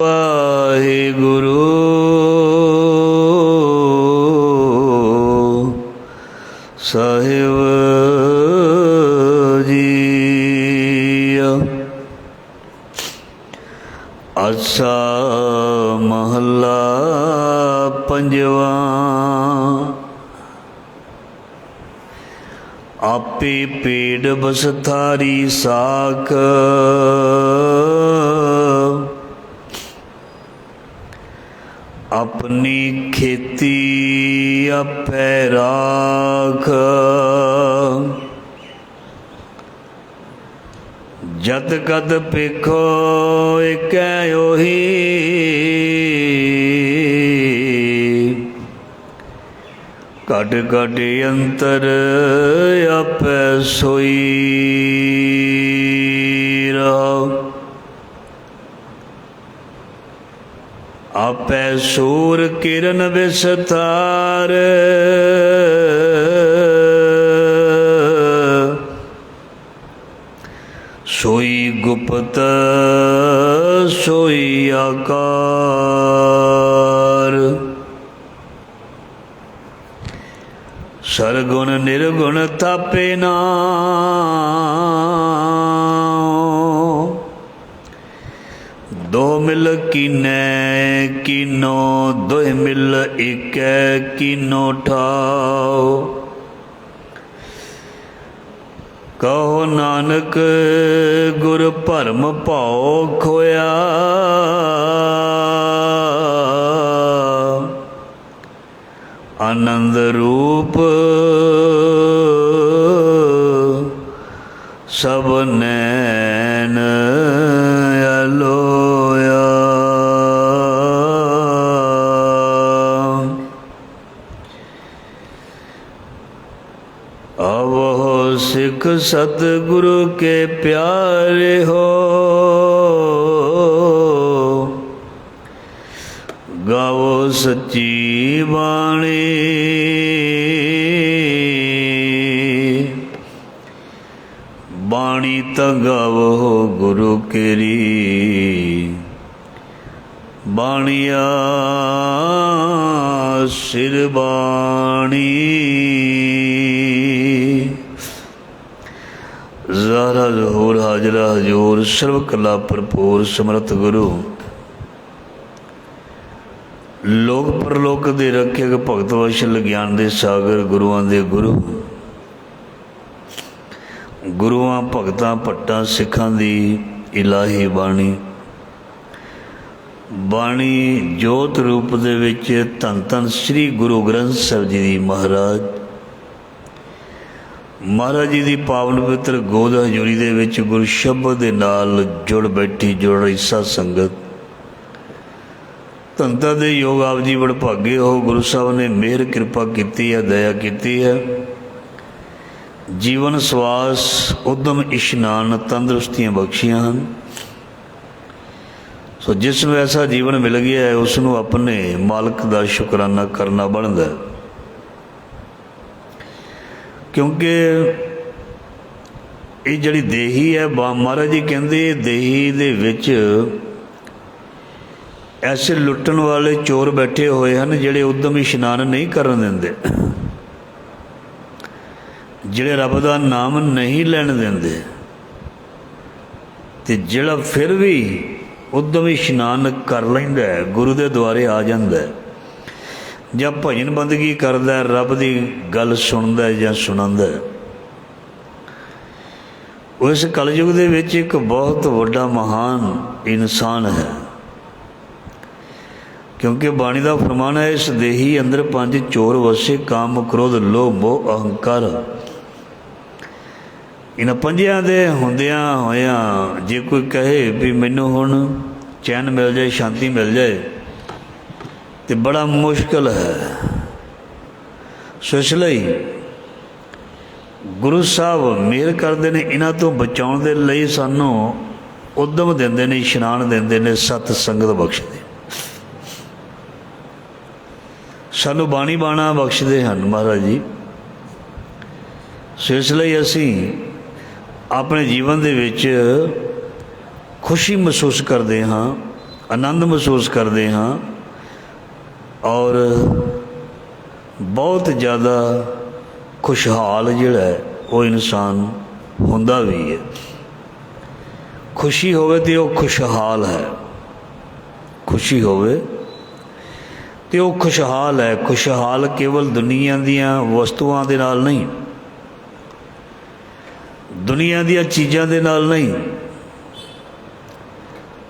ਵਾਹਿਗੁਰੂ ਸਾਹਿਬ ਜੀ। ਆਸਾ ਮਹੱਲਾ ਪੰਜਵਾ। ਆਪੇ ਪੇੜ ਬਸਥਾਰੀ ਸਾਖ, ਆਪਣੀ ਖੇਤੀ ਆਪੇ ਰਾਖ। ਜਤ ਕਦ ਪੇਖੋ ਏਕੈ ਉਹੀ, ਘਟ ਘਟ ਅੰਤਰ ਆਪੇ ਸੋਈ ਰਹੁ। ਆਪੇ ਸੂਰ ਕਿਰਨ ਵਿਸਥਾਰ, ਸੋਈ ਗੁਪਤ ਸੋਈ ਆਕਾਰ। ਸਰਗੁਣ ਨਿਰਗੁਣ ਥਾਪੇ ਨਾਮ, ਦੋ ਮਿਲ ਕੀਨੈ ਕੀਨੋ ਦੋਇ ਮਿਲ ਏਕੈ ਕੀਨੋ ਠਾਉ। ਕਹੋ ਨਾਨਕ ਗੁਰ ਭਰਮ ਭਾਉ ਖੋਇਆ, ਆਨੰਦ ਰੂਪ ਸਭ ਨੈਣ ਅਲੋਇਆ। ਆਵੋ ਸਿੱਖ ਸਤਿਗੁਰੂ ਕੇ ਪਿਆਰੇ ਹੋ, ਗਾਵੋ ਸੱਚੀ ਬਾਣੀ। ਬਾਣੀ ਤਾਂ ਗਾਵੋ ਗੁਰੂ ਕੇਰੀ, ਬਾਣੀਆ ਸਿਰ ਬਾਣੀ। ਜ਼ਾਰਾ ਜ਼ਹੂਰ ਹਾਜ਼ਰਾ ਹਜ਼ੂਰ, ਸਰਬ ਕਲਾ ਭਰਪੂਰ ਸਮਰਥ ਗੁਰੂ। ਲੋਕ ਪਰਲੋਕ ਦੇ ਰੱਖਿਅਕ ਭਗਤ ਵਸ਼ਲ ਗਿਆਨ ਦੇ ਸਾਗਰ, ਗੁਰੂਆਂ ਦੇ ਗੁਰੂ। ਗੁਰੂਆਂ ਭਗਤਾਂ ਭੱਟਾਂ ਸਿੱਖਾਂ ਦੀ ਇਲਾਹੀ ਬਾਣੀ। ਬਾਣੀ ਜੋਤ ਰੂਪ ਦੇ ਵਿੱਚ ਧੰਨ ਧੰਨ ਸ੍ਰੀ ਗੁਰੂ ਗ੍ਰੰਥ ਸਾਹਿਬ ਜੀ ਦੀ ਮਹਾਰਾਜ ਜੀ ਦੀ ਪਾਵਨ ਪਵਿੱਤਰ ਗੋਦ ਹਜ਼ੂਰੀ ਦੇ ਵਿੱਚ ਗੁਰੂ ਸ਼ਬਦ ਦੇ ਨਾਲ ਜੁੜ ਬੈਠੀ ਜੁੜ ਰਹੀ ਸਾਧ ਸੰਗਤ। ਧੰਤਾਂ ਦੇ ਯੋਗ ਆਪ ਜੀ ਵਡਭਾਗੇ ਹੋ। ਗੁਰੂ ਸਾਹਿਬ ਨੇ ਮਿਹਰ ਕਿਰਪਾ ਕੀਤੀ ਹੈ, ਦਇਆ ਕੀਤੀ ਹੈ। ਜੀਵਨ ਸਵਾਸ ਉਦਮ ਇਸ਼ਨਾਨ ਤੰਦਰੁਸਤੀਆਂ ਬਖਸ਼ੀਆਂ ਹਨ। ਸੋ ਜਿਸ ਨੂੰ ਐਸਾ ਜੀਵਨ ਮਿਲ ਗਿਆ ਹੈ, ਉਸ ਨੂੰ ਆਪਣੇ ਮਾਲਕ ਦਾ ਸ਼ੁਕਰਾਨਾ ਕਰਨਾ ਬਣਦਾ। ਕਿਉਂਕਿ ਇਹ ਜਿਹੜੀ ਦੇਹੀ ਹੈ, ਮਹਾਰਾਜ ਜੀ ਕਹਿੰਦੇ ਦੇਹੀ ਦੇ ਵਿੱਚ ਐਸੇ ਲੁੱਟਣ ਵਾਲੇ ਚੋਰ ਬੈਠੇ ਹੋਏ ਹਨ, ਜਿਹੜੇ ਉਦਮ ਇਸ਼ਨਾਨ ਨਹੀਂ ਕਰਨ ਦਿੰਦੇ, ਜਿਹੜੇ ਰੱਬ ਦਾ ਨਾਮ ਨਹੀਂ ਲੈਣ ਦਿੰਦੇ, ਅਤੇ ਜਿਹੜਾ ਫਿਰ ਵੀ ਉਦਮ ਇਸ਼ਨਾਨ ਕਰ ਲੈਂਦਾ, ਗੁਰੂ ਦੇ ਦੁਆਰੇ ਆ ਜਾਂਦਾ, ਜਾਂ ਭਜਨ ਬੰਦਗੀ ਕਰਦਾ, ਰੱਬ ਦੀ ਗੱਲ ਸੁਣਦਾ ਜਾਂ ਸੁਣਾਉਂਦਾ। ਉਸ ਕਲਯੁਗ ਦੇ ਵਿੱਚ ਇੱਕ ਬਹੁਤ ਵੱਡਾ ਮਹਾਨ ਇਨਸਾਨ ਹੈ। ਕਿਉਂਕਿ ਬਾਣੀ ਦਾ ਫਰਮਾਨ ਹੈ, ਇਸ ਦੇਹੀ ਅੰਦਰ ਪੰਜ ਚੋਰ ਵਸੇ, ਕਾਮ ਕ੍ਰੋਧ ਲੋਭ ਮੋਹ ਅਹੰਕਾਰ। ਇਹਨਾਂ ਪੰਜਿਆਂ ਦੇ ਹੁੰਦਿਆਂ ਹੋਇਆਂ ਜੇ ਕੋਈ ਕਹੇ ਵੀ ਮੈਨੂੰ ਹੁਣ ਚੈਨ ਮਿਲ ਜਾਏ, ਸ਼ਾਂਤੀ ਮਿਲ ਜਾਏ, ਤੇ ਬੜਾ ਮੁਸ਼ਕਿਲ ਹੈ। ਸੋ ਇਸ ਲਈ ਗੁਰੂ ਸਾਹਿਬ ਮਿਹਰ ਕਰਦੇ ਨੇ, ਇਹਨਾਂ ਤੋਂ ਬਚਾਉਣ ਦੇ ਲਈ ਸਾਨੂੰ ਉਦਮ ਦਿੰਦੇ ਨੇ, ਇਸ਼ਨਾਨ ਦਿੰਦੇ ਨੇ, ਸਤ ਸੰਗਤ ਬਖਸ਼ਦੇ, ਸਾਨੂੰ ਬਾਣੀ ਬਾਣਾ ਬਖਸ਼ਦੇ ਹਨ ਮਹਾਰਾਜ ਜੀ। ਸੋ ਇਸ ਲਈ ਅਸੀਂ ਆਪਣੇ ਜੀਵਨ ਦੇ ਵਿੱਚ ਖੁਸ਼ੀ ਮਹਿਸੂਸ ਕਰਦੇ ਹਾਂ, ਆਨੰਦ ਮਹਿਸੂਸ ਕਰਦੇ ਹਾਂ ਔਰ ਬਹੁਤ ਜ਼ਿਆਦਾ ਖੁਸ਼ਹਾਲ ਜਿਹੜਾ ਹੈ ਉਹ ਇਨਸਾਨ ਹੁੰਦਾ ਵੀ ਹੈ। ਖੁਸ਼ੀ ਹੋਵੇ ਤਾਂ ਉਹ ਖੁਸ਼ਹਾਲ ਹੈ, ਖੁਸ਼ੀ ਹੋਵੇ ਤੇ ਉਹ ਖੁਸ਼ਹਾਲ ਹੈ। ਖੁਸ਼ਹਾਲ ਕੇਵਲ ਦੁਨੀਆ ਦੀਆਂ ਵਸਤੂਆਂ ਦੇ ਨਾਲ ਨਹੀਂ, ਦੁਨੀਆ ਦੀਆਂ ਚੀਜ਼ਾਂ ਦੇ ਨਾਲ ਨਹੀਂ।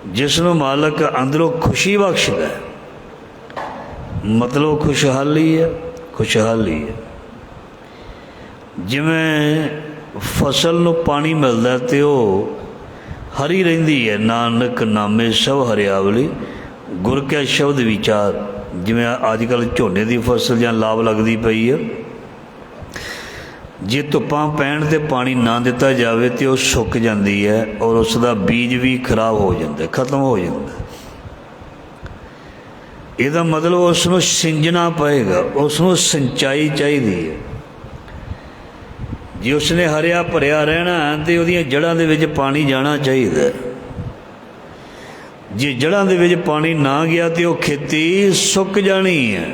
ਜਿਸ ਨੂੰ ਮਾਲਕ ਅੰਦਰੋਂ ਖੁਸ਼ੀ ਬਖਸ਼ਦਾ ਮਤਲਬ ਖੁਸ਼ਹਾਲੀ ਹੈ, ਖੁਸ਼ਹਾਲੀ ਹੈ। ਜਿਵੇਂ ਫਸਲ ਨੂੰ ਪਾਣੀ ਮਿਲਦਾ ਤੇ ਉਹ ਹਰੀ ਰਹਿੰਦੀ ਹੈ। ਨਾਨਕ ਨਾਮੇ ਸਭ ਹਰਿਆਵਲੀ ਗੁਰ ਕੈ ਸ਼ਬਦ ਵਿਚਾਰ। ਜਿਵੇਂ ਅੱਜ ਕੱਲ੍ਹ ਝੋਨੇ ਦੀ ਫਸਲ ਜਾਂ ਲਾਭ ਲੱਗਦੀ ਪਈ ਹੈ, ਜੇ ਧੁੱਪਾਂ ਪੈਣ ਤੇ ਪਾਣੀ ਨਾ ਦਿੱਤਾ ਜਾਵੇ ਤਾਂ ਉਹ ਸੁੱਕ ਜਾਂਦੀ ਹੈ ਔਰ ਉਸ ਦਾ ਬੀਜ ਵੀ ਖਰਾਬ ਹੋ ਜਾਂਦਾ, ਖਤਮ ਹੋ ਜਾਂਦਾ। ਇਹਦਾ ਮਤਲਬ ਉਸ ਨੂੰ ਸਿੰਜਣਾ ਪਏਗਾ, ਉਸ ਨੂੰ ਸਿੰਚਾਈ ਚਾਹੀਦੀ ਹੈ। ਜੇ ਉਸਨੇ ਹਰਿਆ ਭਰਿਆ ਰਹਿਣਾ ਤਾਂ ਉਹਦੀਆਂ ਜੜ੍ਹਾਂ ਦੇ ਵਿੱਚ ਪਾਣੀ ਜਾਣਾ ਚਾਹੀਦਾ। ਜੇ ਜੜ੍ਹਾਂ ਦੇ ਵਿੱਚ ਪਾਣੀ ਨਾ ਗਿਆ ਤਾਂ ਉਹ ਖੇਤੀ ਸੁੱਕ ਜਾਣੀ ਹੈ।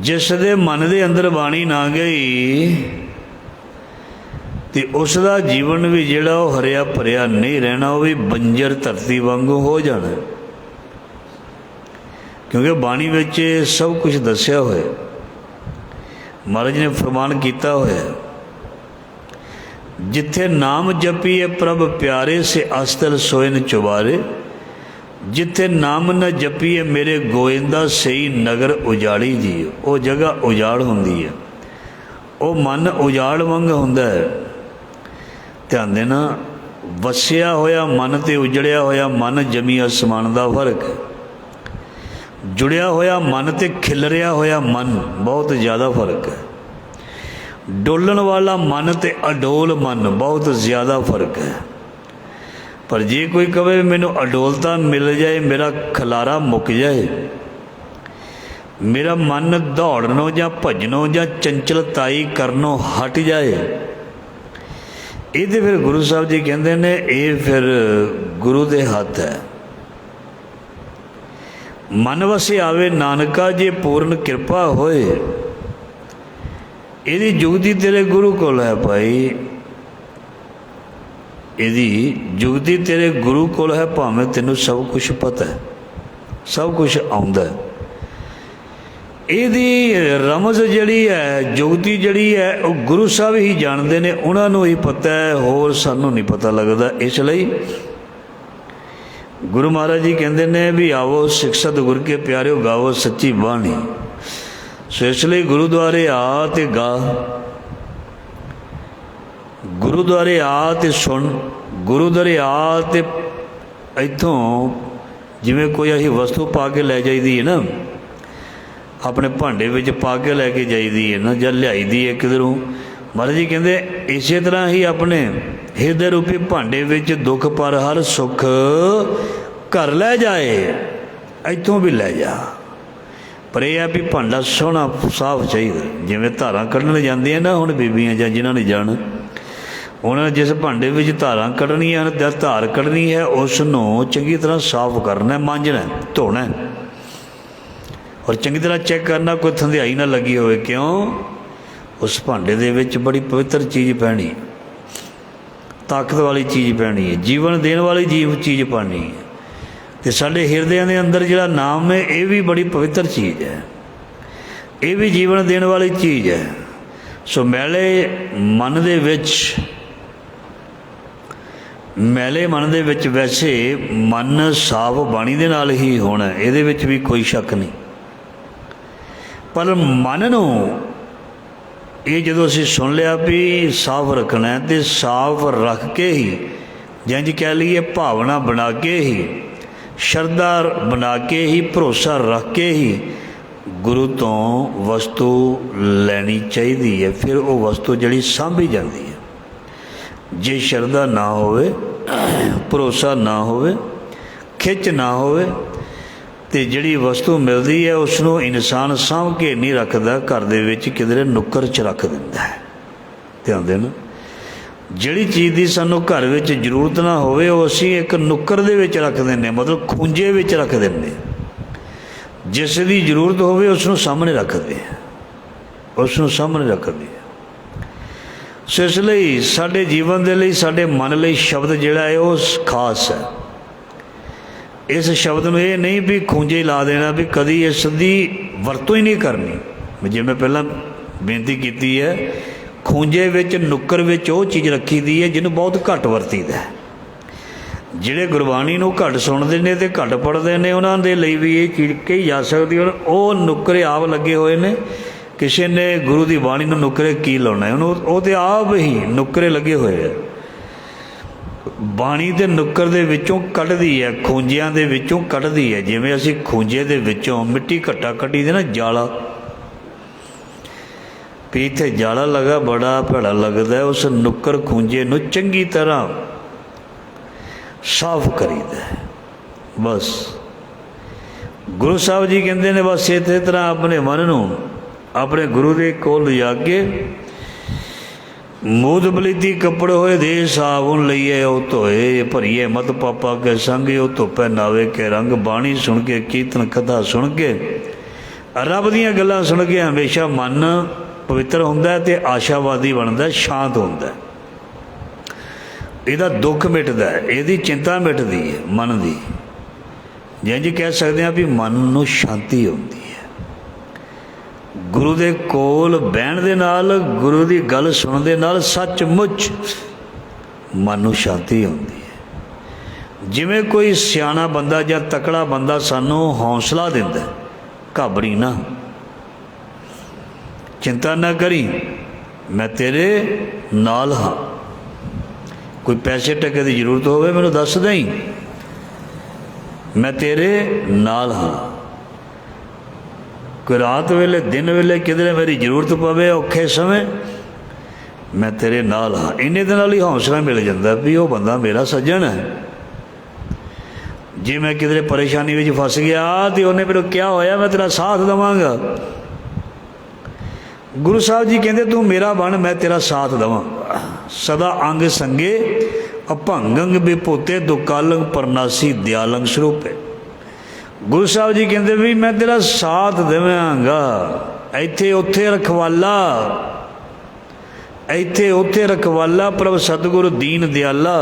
ਜਿਸ ਦੇ ਮਨ ਦੇ ਅੰਦਰ ਬਾਣੀ ਨਾ ਗਈ ਤੇ ਉਸ ਦਾ ਜੀਵਨ ਵੀ ਜਿਹੜਾ ਉਹ ਹਰਿਆ ਭਰਿਆ ਨਹੀਂ ਰਹਿਣਾ, ਉਹ ਵੀ ਬੰਜਰ ਧਰਤੀ ਵਾਂਗੂ ਹੋ ਜਾਣਾ। ਕਿਉਂਕਿ ਬਾਣੀ ਵਿੱਚ ਸਭ ਕੁਝ ਦੱਸਿਆ ਹੋਇਆ, ਮਹਾਰਾਜ ਨੇ ਫਰਮਾਨ ਕੀਤਾ ਹੋਇਆ, ਜਿੱਥੇ ਨਾਮ ਜਪੀਏ ਪ੍ਰਭ ਪਿਆਰੇ ਸੇ ਅਸਤਲ ਸੋਇਨ ਚੁਬਾਰੇ। ਜਿੱਥੇ ਨਾਮ ਨ ਜਪੀਏ ਮੇਰੇ ਗੋਇੰਦਾ ਸਹੀ ਨਗਰ ਉਜਾੜੀ ਜੀ। ਉਹ ਜਗ੍ਹਾ ਉਜਾੜ ਹੁੰਦੀ ਹੈ, ਉਹ ਮਨ ਉਜਾੜ ਵਾਂਗ ਹੁੰਦਾ ਹੈ। ਧਿਆਨ ਦੇਣਾ, ਵਸਿਆ ਹੋਇਆ ਮਨ ਅਤੇ ਉਜੜਿਆ ਹੋਇਆ ਮਨ ਜ਼ਮੀਨ ਅਸਮਾਨ ਦਾ ਫਰਕ ਹੈ। ਜੁੜਿਆ ਹੋਇਆ ਮਨ ਅਤੇ ਖਿਲਰਿਆ ਹੋਇਆ ਮਨ ਬਹੁਤ ਜ਼ਿਆਦਾ ਫਰਕ ਹੈ। ਡੋਲਣ ਵਾਲਾ ਮਨ ਅਤੇ ਅਡੋਲ ਮਨ ਬਹੁਤ ਜ਼ਿਆਦਾ ਫਰਕ ਹੈ। ਪਰ ਜੇ ਕੋਈ ਕਹੇ ਮੈਨੂੰ ਅਡੋਲਤਾ ਮਿਲ ਜਾਏ, ਮੇਰਾ ਖਲਾਰਾ ਮੁੱਕ ਜਾਏ, ਮੇਰਾ ਮਨ ਦੌੜਨੋਂ ਜਾਂ ਭੱਜਣੋਂ ਜਾਂ ਚੰਚਲਤਾਈ ਕਰਨੋਂ ਹਟ ਜਾਏ, ਇਹਦੇ ਫਿਰ ਗੁਰੂ ਸਾਹਿਬ ਜੀ ਕਹਿੰਦੇ ਨੇ ਇਹ ਫਿਰ ਗੁਰੂ ਦੇ ਹੱਥ ਹੈ। ਮਨ ਵਸੇ ਆਵੇ ਨਾਨਕਾ ਜੇ ਪੂਰਨ ਕਿਰਪਾ ਹੋਏ। ਇਹਦੀ ਜੁਗਤੀ ਤੇਰੇ ਗੁਰੂ ਕੋਲ ਹੈ ਭਾਈ, ਇਹਦੀ ਜੁਗਤੀ ਤੇਰੇ ਗੁਰੂ ਕੋਲ ਹੈ। ਭਾਵੇਂ ਤੈਨੂੰ ਸਭ ਕੁਛ ਪਤਾ ਹੈ, ਸਭ ਕੁਛ ਆਉਂਦਾ ਹੈ, ਇਹਦੀ ਰਮਜ਼ ਜਿਹੜੀ ਹੈ, ਜੁਗਤੀ ਜਿਹੜੀ ਹੈ, ਉਹ ਗੁਰੂ ਸਾਹਿਬ ਹੀ ਜਾਣਦੇ ਨੇ, ਉਹਨਾਂ ਨੂੰ ਹੀ ਪਤਾ ਹੈ, ਹੋਰ ਸਾਨੂੰ ਨਹੀਂ ਪਤਾ ਲੱਗਦਾ। ਇਸ ਲਈ ਗੁਰੂ ਮਹਾਰਾਜ ਜੀ ਕਹਿੰਦੇ ਨੇ ਵੀ ਆਵੋ ਸਿੱਖ ਸਤਿਗੁਰ ਕੇ ਪਿਆਰਿਓ ਗਾਵੋ ਸੱਚੀ ਬਾਣੀ। ਸੋ ਇਸ ਲਈ ਗੁਰੂਦੁਆਰੇ ਆ ਤੇ ਗਾ, ਗੁਰੂਦੁਆਰੇ ਆ ਤੇ ਸੁਣ, ਗੁਰੂਦੁਆਰੇ ਆ ਤੇ ਇੱਥੋਂ ਜਿਵੇਂ ਕੋਈ ਅਸੀਂ ਵਸਤੂ ਪਾ ਕੇ ਲੈ ਜਾਈਦੀ ਹੈ ਨਾ, ਆਪਣੇ ਭਾਂਡੇ ਵਿੱਚ ਪਾ ਕੇ ਲੈ ਕੇ ਜਾਈਦੀ ਹੈ ਨਾ, ਜਾਂ ਲਿਆਈ ਦੀ ਹੈ ਕਿਧਰੋਂ। ਮਹਾਰਾਜ ਜੀ ਕਹਿੰਦੇ ਇਸੇ ਤਰ੍ਹਾਂ ਹੀ ਆਪਣੇ ਹਿਰਦੇ ਰੂਪੀ ਭਾਂਡੇ ਵਿੱਚ ਦੁੱਖ ਪਰ ਹਰ ਸੁੱਖ ਘਰ ਲੈ ਜਾਏ, ਇੱਥੋਂ ਵੀ ਲੈ ਜਾ। ਪਰ ਇਹ ਆ ਵੀ ਭਾਂਡਾ ਸੋਹਣਾ ਸਾਫ਼ ਚਾਹੀਦਾ। ਜਿਵੇਂ ਧਾਰਾਂ ਕੱਢਣ ਜਾਂਦੀਆਂ ਨਾ ਹੁਣ ਬੀਬੀਆਂ ਜਾਂ ਜਿਨ੍ਹਾਂ ਨੇ ਜਾਣਾ, ਉਹਨਾਂ ਨੇ ਜਿਸ ਭਾਂਡੇ ਵਿੱਚ ਧਾਰਾਂ ਕੱਢਣੀਆਂ ਜਾਂ ਧਾਰ ਕੱਢਣੀ ਹੈ, ਉਸ ਨੂੰ ਚੰਗੀ ਤਰ੍ਹਾਂ ਸਾਫ਼ ਕਰਨਾ, ਮਾਂਜਣਾ, ਧੋਣਾ ਔਰ ਚੰਗੀ ਤਰ੍ਹਾਂ ਚੈੱਕ ਕਰਨਾ ਕੋਈ ਥੰਧਿਆਈ ਨਾ ਲੱਗੀ ਹੋਵੇ। ਕਿਉਂ? ਉਸ ਭਾਂਡੇ ਦੇ ਵਿੱਚ ਬੜੀ ਪਵਿੱਤਰ ਚੀਜ਼ ਪੈਣੀ, ਤਾਕਤ ਵਾਲੀ ਚੀਜ਼ ਪੈਣੀ ਹੈ, ਜੀਵਨ ਦੇਣ ਵਾਲੀ ਚੀਜ਼ ਪਾਣੀ ਹੈ। ਅਤੇ ਸਾਡੇ ਹਿਰਦਿਆਂ ਦੇ ਅੰਦਰ ਜਿਹੜਾ ਨਾਮ ਹੈ, ਇਹ ਵੀ ਬੜੀ ਪਵਿੱਤਰ ਚੀਜ਼ ਹੈ, ਇਹ ਵੀ ਜੀਵਨ ਦੇਣ ਵਾਲੀ ਚੀਜ਼ ਹੈ। ਸੋ ਮੈਲੇ ਮਨ ਦੇ ਵਿੱਚ ਵੈਸੇ ਮਨ ਸਾਫ਼ ਬਾਣੀ ਦੇ ਨਾਲ ਹੀ ਹੋਣਾ, ਇਹਦੇ ਵਿੱਚ ਵੀ ਕੋਈ ਸ਼ੱਕ ਨਹੀਂ। ਪਰ ਮਨ ਨੂੰ ਇਹ ਜਦੋਂ ਅਸੀਂ ਸੁਣ ਲਿਆ ਵੀ ਸਾਫ਼ ਰੱਖਣਾ, ਅਤੇ ਸਾਫ਼ ਰੱਖ ਕੇ ਹੀ, ਜਾਂ ਜੀ ਕਹਿ ਲਈਏ ਭਾਵਨਾ ਬਣਾ ਕੇ ਹੀ, ਸ਼ਰਧਾ ਬਣਾ ਕੇ ਹੀ, ਭਰੋਸਾ ਰੱਖ ਕੇ ਹੀ ਗੁਰੂ ਤੋਂ ਵਸਤੂ ਲੈਣੀ ਚਾਹੀਦੀ ਹੈ। ਫਿਰ ਉਹ ਵਸਤੂ ਜਿਹੜੀ ਸਾਂਭੀ ਜਾਂਦੀ ਹੈ। ਜੇ ਸ਼ਰਧਾ ਨਾ ਹੋਵੇ, ਭਰੋਸਾ ਨਾ ਹੋਵੇ, ਖਿੱਚ ਨਾ ਹੋਵੇ, ਅਤੇ ਜਿਹੜੀ ਵਸਤੂ ਮਿਲਦੀ ਹੈ ਉਸ ਨੂੰ ਇਨਸਾਨ ਸਾਂਭ ਕੇ ਨਹੀਂ ਰੱਖਦਾ, ਘਰ ਦੇ ਵਿੱਚ ਕਿਧਰੇ ਨੁੱਕਰ 'ਚ ਰੱਖ ਦਿੰਦਾ ਹੈ। ਧਿਆਨ ਦੇਣਾ, ਜਿਹੜੀ ਚੀਜ਼ ਦੀ ਸਾਨੂੰ ਘਰ ਵਿੱਚ ਜ਼ਰੂਰਤ ਨਾ ਹੋਵੇ ਉਹ ਅਸੀਂ ਇੱਕ ਨੁੱਕਰ ਦੇ ਵਿੱਚ ਰੱਖ ਦਿੰਦੇ ਹਾਂ, ਮਤਲਬ ਖੂੰਜੇ ਵਿੱਚ ਰੱਖ ਦਿੰਦੇ ਹਾਂ। ਜਿਸ ਦੀ ਜ਼ਰੂਰਤ ਹੋਵੇ ਉਸ ਨੂੰ ਸਾਹਮਣੇ ਰੱਖਦੇ ਹਾਂ, ਉਸ ਨੂੰ ਸਾਹਮਣੇ ਰੱਖਦੇ ਹਾਂ। ਸੋ ਇਸ ਲਈ ਸਾਡੇ ਜੀਵਨ ਦੇ ਲਈ, ਸਾਡੇ ਮਨ ਲਈ ਸ਼ਬਦ ਜਿਹੜਾ ਹੈ ਉਹ ਖਾਸ ਹੈ। ਇਸ ਸ਼ਬਦ ਨੂੰ ਇਹ ਨਹੀਂ ਵੀ ਖੂੰਜੇ ਲਾ ਦੇਣਾ ਵੀ ਕਦੀ ਇਸ ਦੀ ਵਰਤੋਂ ਹੀ ਨਹੀਂ ਕਰਨੀ। ਜਿਵੇਂ ਪਹਿਲਾਂ ਬੇਨਤੀ ਕੀਤੀ ਹੈ, ਖੂੰਜੇ ਵਿੱਚ ਨੁੱਕਰ ਵਿੱਚ ਉਹ ਚੀਜ਼ ਰੱਖੀ ਦੀ ਹੈ ਜਿਹਨੂੰ ਬਹੁਤ ਘੱਟ ਵਰਤੀਦਾ ਹੈ। ਜਿਹੜੇ ਗੁਰਬਾਣੀ ਨੂੰ ਘੱਟ ਸੁਣਦੇ ਨੇ ਅਤੇ ਘੱਟ ਪੜ੍ਹਦੇ ਨੇ ਉਹਨਾਂ ਦੇ ਲਈ ਵੀ ਇਹ ਚੀਜ਼ ਕਹੀ ਜਾ ਸਕਦੀ ਹੈ। ਉਹ ਨੁੱਕਰੇ ਆਪ ਲੱਗੇ ਹੋਏ ਨੇ। ਕਿਸੇ ਨੇ ਗੁਰੂ ਦੀ ਬਾਣੀ ਨੂੰ ਨੁੱਕਰੇ ਕੀ ਲਾਉਣਾ ਹੈ, ਉਹਨੂੰ ਉਹ ਤਾਂ ਆਪ ਹੀ ਨੁੱਕਰੇ ਲੱਗੇ ਹੋਏ ਆ। ਬਾਣੀ ਦੇ ਨੁੱਕਰ ਦੇ ਵਿੱਚੋਂ ਕੱਢਦੀ ਹੈ, ਖੂੰਜਿਆਂ ਦੇ ਵਿੱਚੋਂ ਕੱਢਦੀ ਹੈ। ਜਿਵੇਂ ਅਸੀਂ ਖੂੰਜੇ ਦੇ ਵਿੱਚੋਂ ਮਿੱਟੀ ਘੱਟਾ ਕੱਢੀ ਦੇ ਨਾ, ਜਾਲਾ ਵੀ ਇੱਥੇ ਜਾਲਾ ਲੱਗਾ ਬੜਾ ਭੈੜਾ ਲੱਗਦਾ, ਉਸ ਨੁੱਕਰ ਖੂੰਜੇ ਨੂੰ ਚੰਗੀ ਤਰ੍ਹਾਂ ਸਾਫ਼ ਕਰੀਦਾ। ਬਸ ਗੁਰੂ ਸਾਹਿਬ ਜੀ ਕਹਿੰਦੇ ਨੇ ਬਸ ਇਸੇ ਤਰ੍ਹਾਂ ਆਪਣੇ ਮਨ ਨੂੰ ਆਪਣੇ ਗੁਰੂ ਦੇ ਕੋਲ ਲਿਜਾ ਕੇ ਮੂਧ ਬਲੀਤੀ ਕੱਪੜੇ ਹੋਏ ਦੇ ਸਾਬੁਨ ਲਈਏ ਉਹ ਧੋਏ, ਭਰੀਏ ਮਤ ਪਾਪਾ ਕੇ ਸੰਗ ਉਹ ਧੁੱਪੇ ਨਾਵੇ ਕੇ ਰੰਗ। ਬਾਣੀ ਸੁਣ ਕੇ, ਕੀਰਤਨ ਕਥਾ ਸੁਣ ਕੇ, ਰੱਬ ਦੀਆਂ ਗੱਲਾਂ ਸੁਣ ਕੇ ਹਮੇਸ਼ਾ ਮਨ ਪਵਿੱਤਰ ਹੁੰਦਾ ਅਤੇ ਆਸ਼ਾਵਾਦੀ ਬਣਦਾ, ਸ਼ਾਂਤ ਹੁੰਦਾ। ਇਹਦਾ ਦੁੱਖ ਮਿਟਦਾ, ਇਹਦੀ ਚਿੰਤਾ ਮਿਟਦੀ ਹੈ ਮਨ ਦੀ। ਜਿੰਝ ਕਹਿ ਸਕਦੇ ਹਾਂ ਵੀ ਮਨ ਨੂੰ ਸ਼ਾਂਤੀ ਆਉਂਦੀ ਹੈ। ਗੁਰੂ ਦੇ ਕੋਲ ਬਹਿਣ ਦੇ ਨਾਲ, ਗੁਰੂ ਦੀ ਗੱਲ ਸੁਣਨ ਦੇ ਨਾਲ ਸੱਚਮੁੱਚ ਮਨ ਨੂੰ ਸ਼ਾਂਤੀ ਆਉਂਦੀ ਹੈ। ਜਿਵੇਂ ਕੋਈ ਸਿਆਣਾ ਬੰਦਾ ਜਾਂ ਤਕੜਾ ਬੰਦਾ ਸਾਨੂੰ ਹੌਸਲਾ ਦਿੰਦਾ, ਘਾਬਰੀ ਨਾ, ਚਿੰਤਾ ਨਾ ਕਰੀ, ਮੈਂ ਤੇਰੇ ਨਾਲ ਹਾਂ। ਕੋਈ ਪੈਸੇ ਟਕੇ ਦੀ ਜ਼ਰੂਰਤ ਹੋਵੇ ਮੈਨੂੰ ਦੱਸ ਦੇਈਂ, ਮੈਂ ਤੇਰੇ ਨਾਲ ਹਾਂ। ਕੋਈ ਰਾਤ ਵੇਲੇ, ਦਿਨ ਵੇਲੇ ਕਿਧਰੇ ਮੇਰੀ ਜ਼ਰੂਰਤ ਪਵੇ ਔਖੇ ਸਮੇਂ, ਮੈਂ ਤੇਰੇ ਨਾਲ ਹਾਂ। ਇੰਨੇ ਦੇ ਨਾਲ ਹੀ ਹੌਸਲਾ ਮਿਲ ਜਾਂਦਾ ਵੀ ਉਹ ਬੰਦਾ ਮੇਰਾ ਸੱਜਣ ਹੈ। ਜੇ ਮੈਂ ਕਿਧਰੇ ਪਰੇਸ਼ਾਨੀ ਵਿੱਚ ਫਸ ਗਿਆ ਅਤੇ ਉਹਨੇ ਮੈਨੂੰ ਕਿਹਾ ਹੋਇਆ ਮੈਂ ਤੇਰਾ ਸਾਥ ਦੇਵਾਂਗਾ, ਗੁਰੂ ਸਾਹਿਬ ਜੀ ਕਹਿੰਦੇ ਤੂੰ ਮੇਰਾ ਬਣ, ਮੈਂ ਤੇਰਾ ਸਾਥ ਦੇਵਾਂਗਾ। ਸਦਾ ਅੰਗ ਸੰਗੇ ਅਭੰਗੰਗ ਵਿਭੂਤੇ ਦੁਕਾਲੰਗ ਪਰਨਾਸੀ ਦਿਆਲੰਗ ਸਰੂਪੇ। ਗੁਰੂ ਸਾਹਿਬ ਜੀ ਕਹਿੰਦੇ ਵੀ ਮੈਂ ਤੇਰਾ ਸਾਥ ਦੇਵਾਂਗਾ। ਇੱਥੇ ਉੱਥੇ ਰਖਵਾਲਾ, ਇੱਥੇ ਉੱਥੇ ਰਖਵਾਲਾ, ਪ੍ਰਭ ਸਤਿਗੁਰ ਦੀਨ ਦਿਆਲਾ।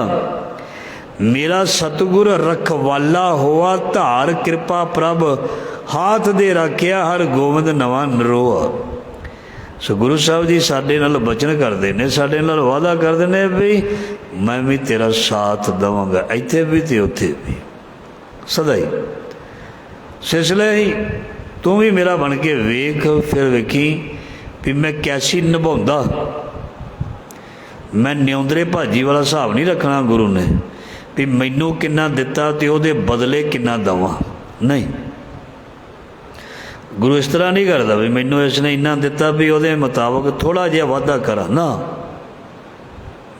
ਮੇਰਾ ਸਤਿਗੁਰ ਰਖਵਾਲਾ ਹੋਆ, ਧਾਰ ਕਿਰਪਾ ਪ੍ਰਭ ਹਾਥ ਦੇ ਰੱਖਿਆ, ਹਰ ਗੋਬਿੰਦ ਨਵਾਂ ਨਰੋਆ। ਸੋ ਗੁਰੂ ਸਾਹਿਬ ਜੀ ਸਾਡੇ ਨਾਲ ਬਚਨ ਕਰਦੇ ਨੇ, ਸਾਡੇ ਨਾਲ ਵਾਅਦਾ ਕਰਦੇ ਨੇ ਵੀ ਮੈਂ ਵੀ ਤੇਰਾ ਸਾਥ ਦੇਵਾਂਗਾ, ਇੱਥੇ ਵੀ ਅਤੇ ਉੱਥੇ ਵੀ, ਸਦਾ ਹੀ। ਇਸ ਲਈ ਤੂੰ ਵੀ ਮੇਰਾ ਬਣ ਕੇ ਵੇਖ, ਫਿਰ ਵੇਖੀ ਵੀ ਮੈਂ ਕੈਸੀ ਨਿਭਾਉਂਦਾ। ਮੈਂ ਨਿਉਂਦਰੇ ਭਾਜੀ ਵਾਲਾ ਹਿਸਾਬ ਨਹੀਂ ਰੱਖਣਾ ਗੁਰੂ ਨੇ ਵੀ ਮੈਨੂੰ ਕਿੰਨਾ ਦਿੱਤਾ ਅਤੇ ਉਹਦੇ ਬਦਲੇ ਕਿੰਨਾ ਦੇਵਾਂ। ਨਹੀਂ, ਗੁਰੂ ਇਸ ਤਰ੍ਹਾਂ ਨਹੀਂ ਕਰਦਾ ਵੀ ਮੈਨੂੰ ਇਸ ਨੇ ਇੰਨਾ ਦਿੱਤਾ ਵੀ ਉਹਦੇ ਮੁਤਾਬਕ ਥੋੜ੍ਹਾ ਜਿਹਾ ਵਾਧਾ ਕਰਾਂ ਨਾ।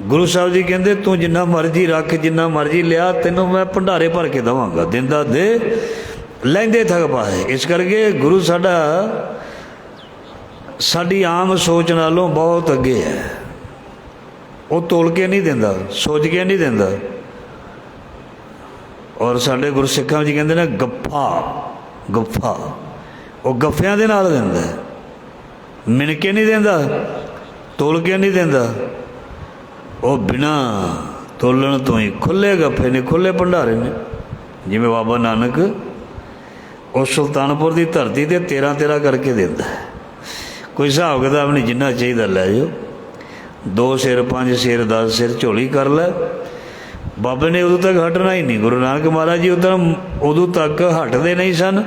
ਗੁਰੂ ਸਾਹਿਬ ਜੀ ਕਹਿੰਦੇ ਤੂੰ ਜਿੰਨਾ ਮਰਜ਼ੀ ਰੱਖ, ਜਿੰਨਾ ਮਰਜ਼ੀ ਲਿਆ, ਤੈਨੂੰ ਮੈਂ ਭੰਡਾਰੇ ਭਰ ਕੇ ਦੇਵਾਂਗਾ। ਦਿੰਦਾ ਦੇ, ਲੈਂਦੇ ਥਕ ਪਾਏ। ਇਸ ਕਰਕੇ ਗੁਰੂ ਸਾਡਾ ਸਾਡੀ ਆਮ ਸੋਚ ਨਾਲੋਂ ਬਹੁਤ ਅੱਗੇ ਹੈ। ਉਹ ਤੋਲ ਕੇ ਨਹੀਂ ਦਿੰਦਾ, ਸੋਚ ਕੇ ਨਹੀਂ ਦਿੰਦਾ। ਔਰ ਸਾਡੇ ਗੁਰਸਿੱਖਾਂ ਜੀ ਕਹਿੰਦੇ ਨੇ ਗੱਫਾ, ਉਹ ਗੱਫਿਆਂ ਦੇ ਨਾਲ ਦਿੰਦਾ, ਮਿਣ ਕੇ ਨਹੀਂ ਦਿੰਦਾ, ਤੋਲ ਕੇ ਨਹੀਂ ਦਿੰਦਾ। ਉਹ ਬਿਨਾਂ ਤੋਲਣ ਤੋਂ ਹੀ ਖੁੱਲ੍ਹੇ ਗੱਫੇ ਨੇ, ਖੁੱਲ੍ਹੇ ਭੰਡਾਰੇ ਨੇ। ਜਿਵੇਂ ਬਾਬਾ ਨਾਨਕ ਉਹ ਸੁਲਤਾਨਪੁਰ ਦੀ ਧਰਤੀ 'ਤੇ 13 ਕਰਕੇ ਦਿੰਦਾ। ਕੋਈ ਹਿਸਾਬ ਕਿਤਾਬ ਨਹੀਂ, ਜਿੰਨਾ ਚਾਹੀਦਾ ਲੈ ਜਾਓ। 2 ਸਿਰ 5 ਸਿਰ 10 ਸਿਰ ਝੋਲੀ ਕਰ ਲੈ। ਬਾਬੇ ਨੇ ਉਦੋਂ ਤੱਕ ਹਟਣਾ ਹੀ ਨਹੀਂ। ਗੁਰੂ ਨਾਨਕ ਮਹਾਰਾਜ ਜੀ ਉਦੋਂ ਤੱਕ ਹਟਦੇ ਨਹੀਂ ਸਨ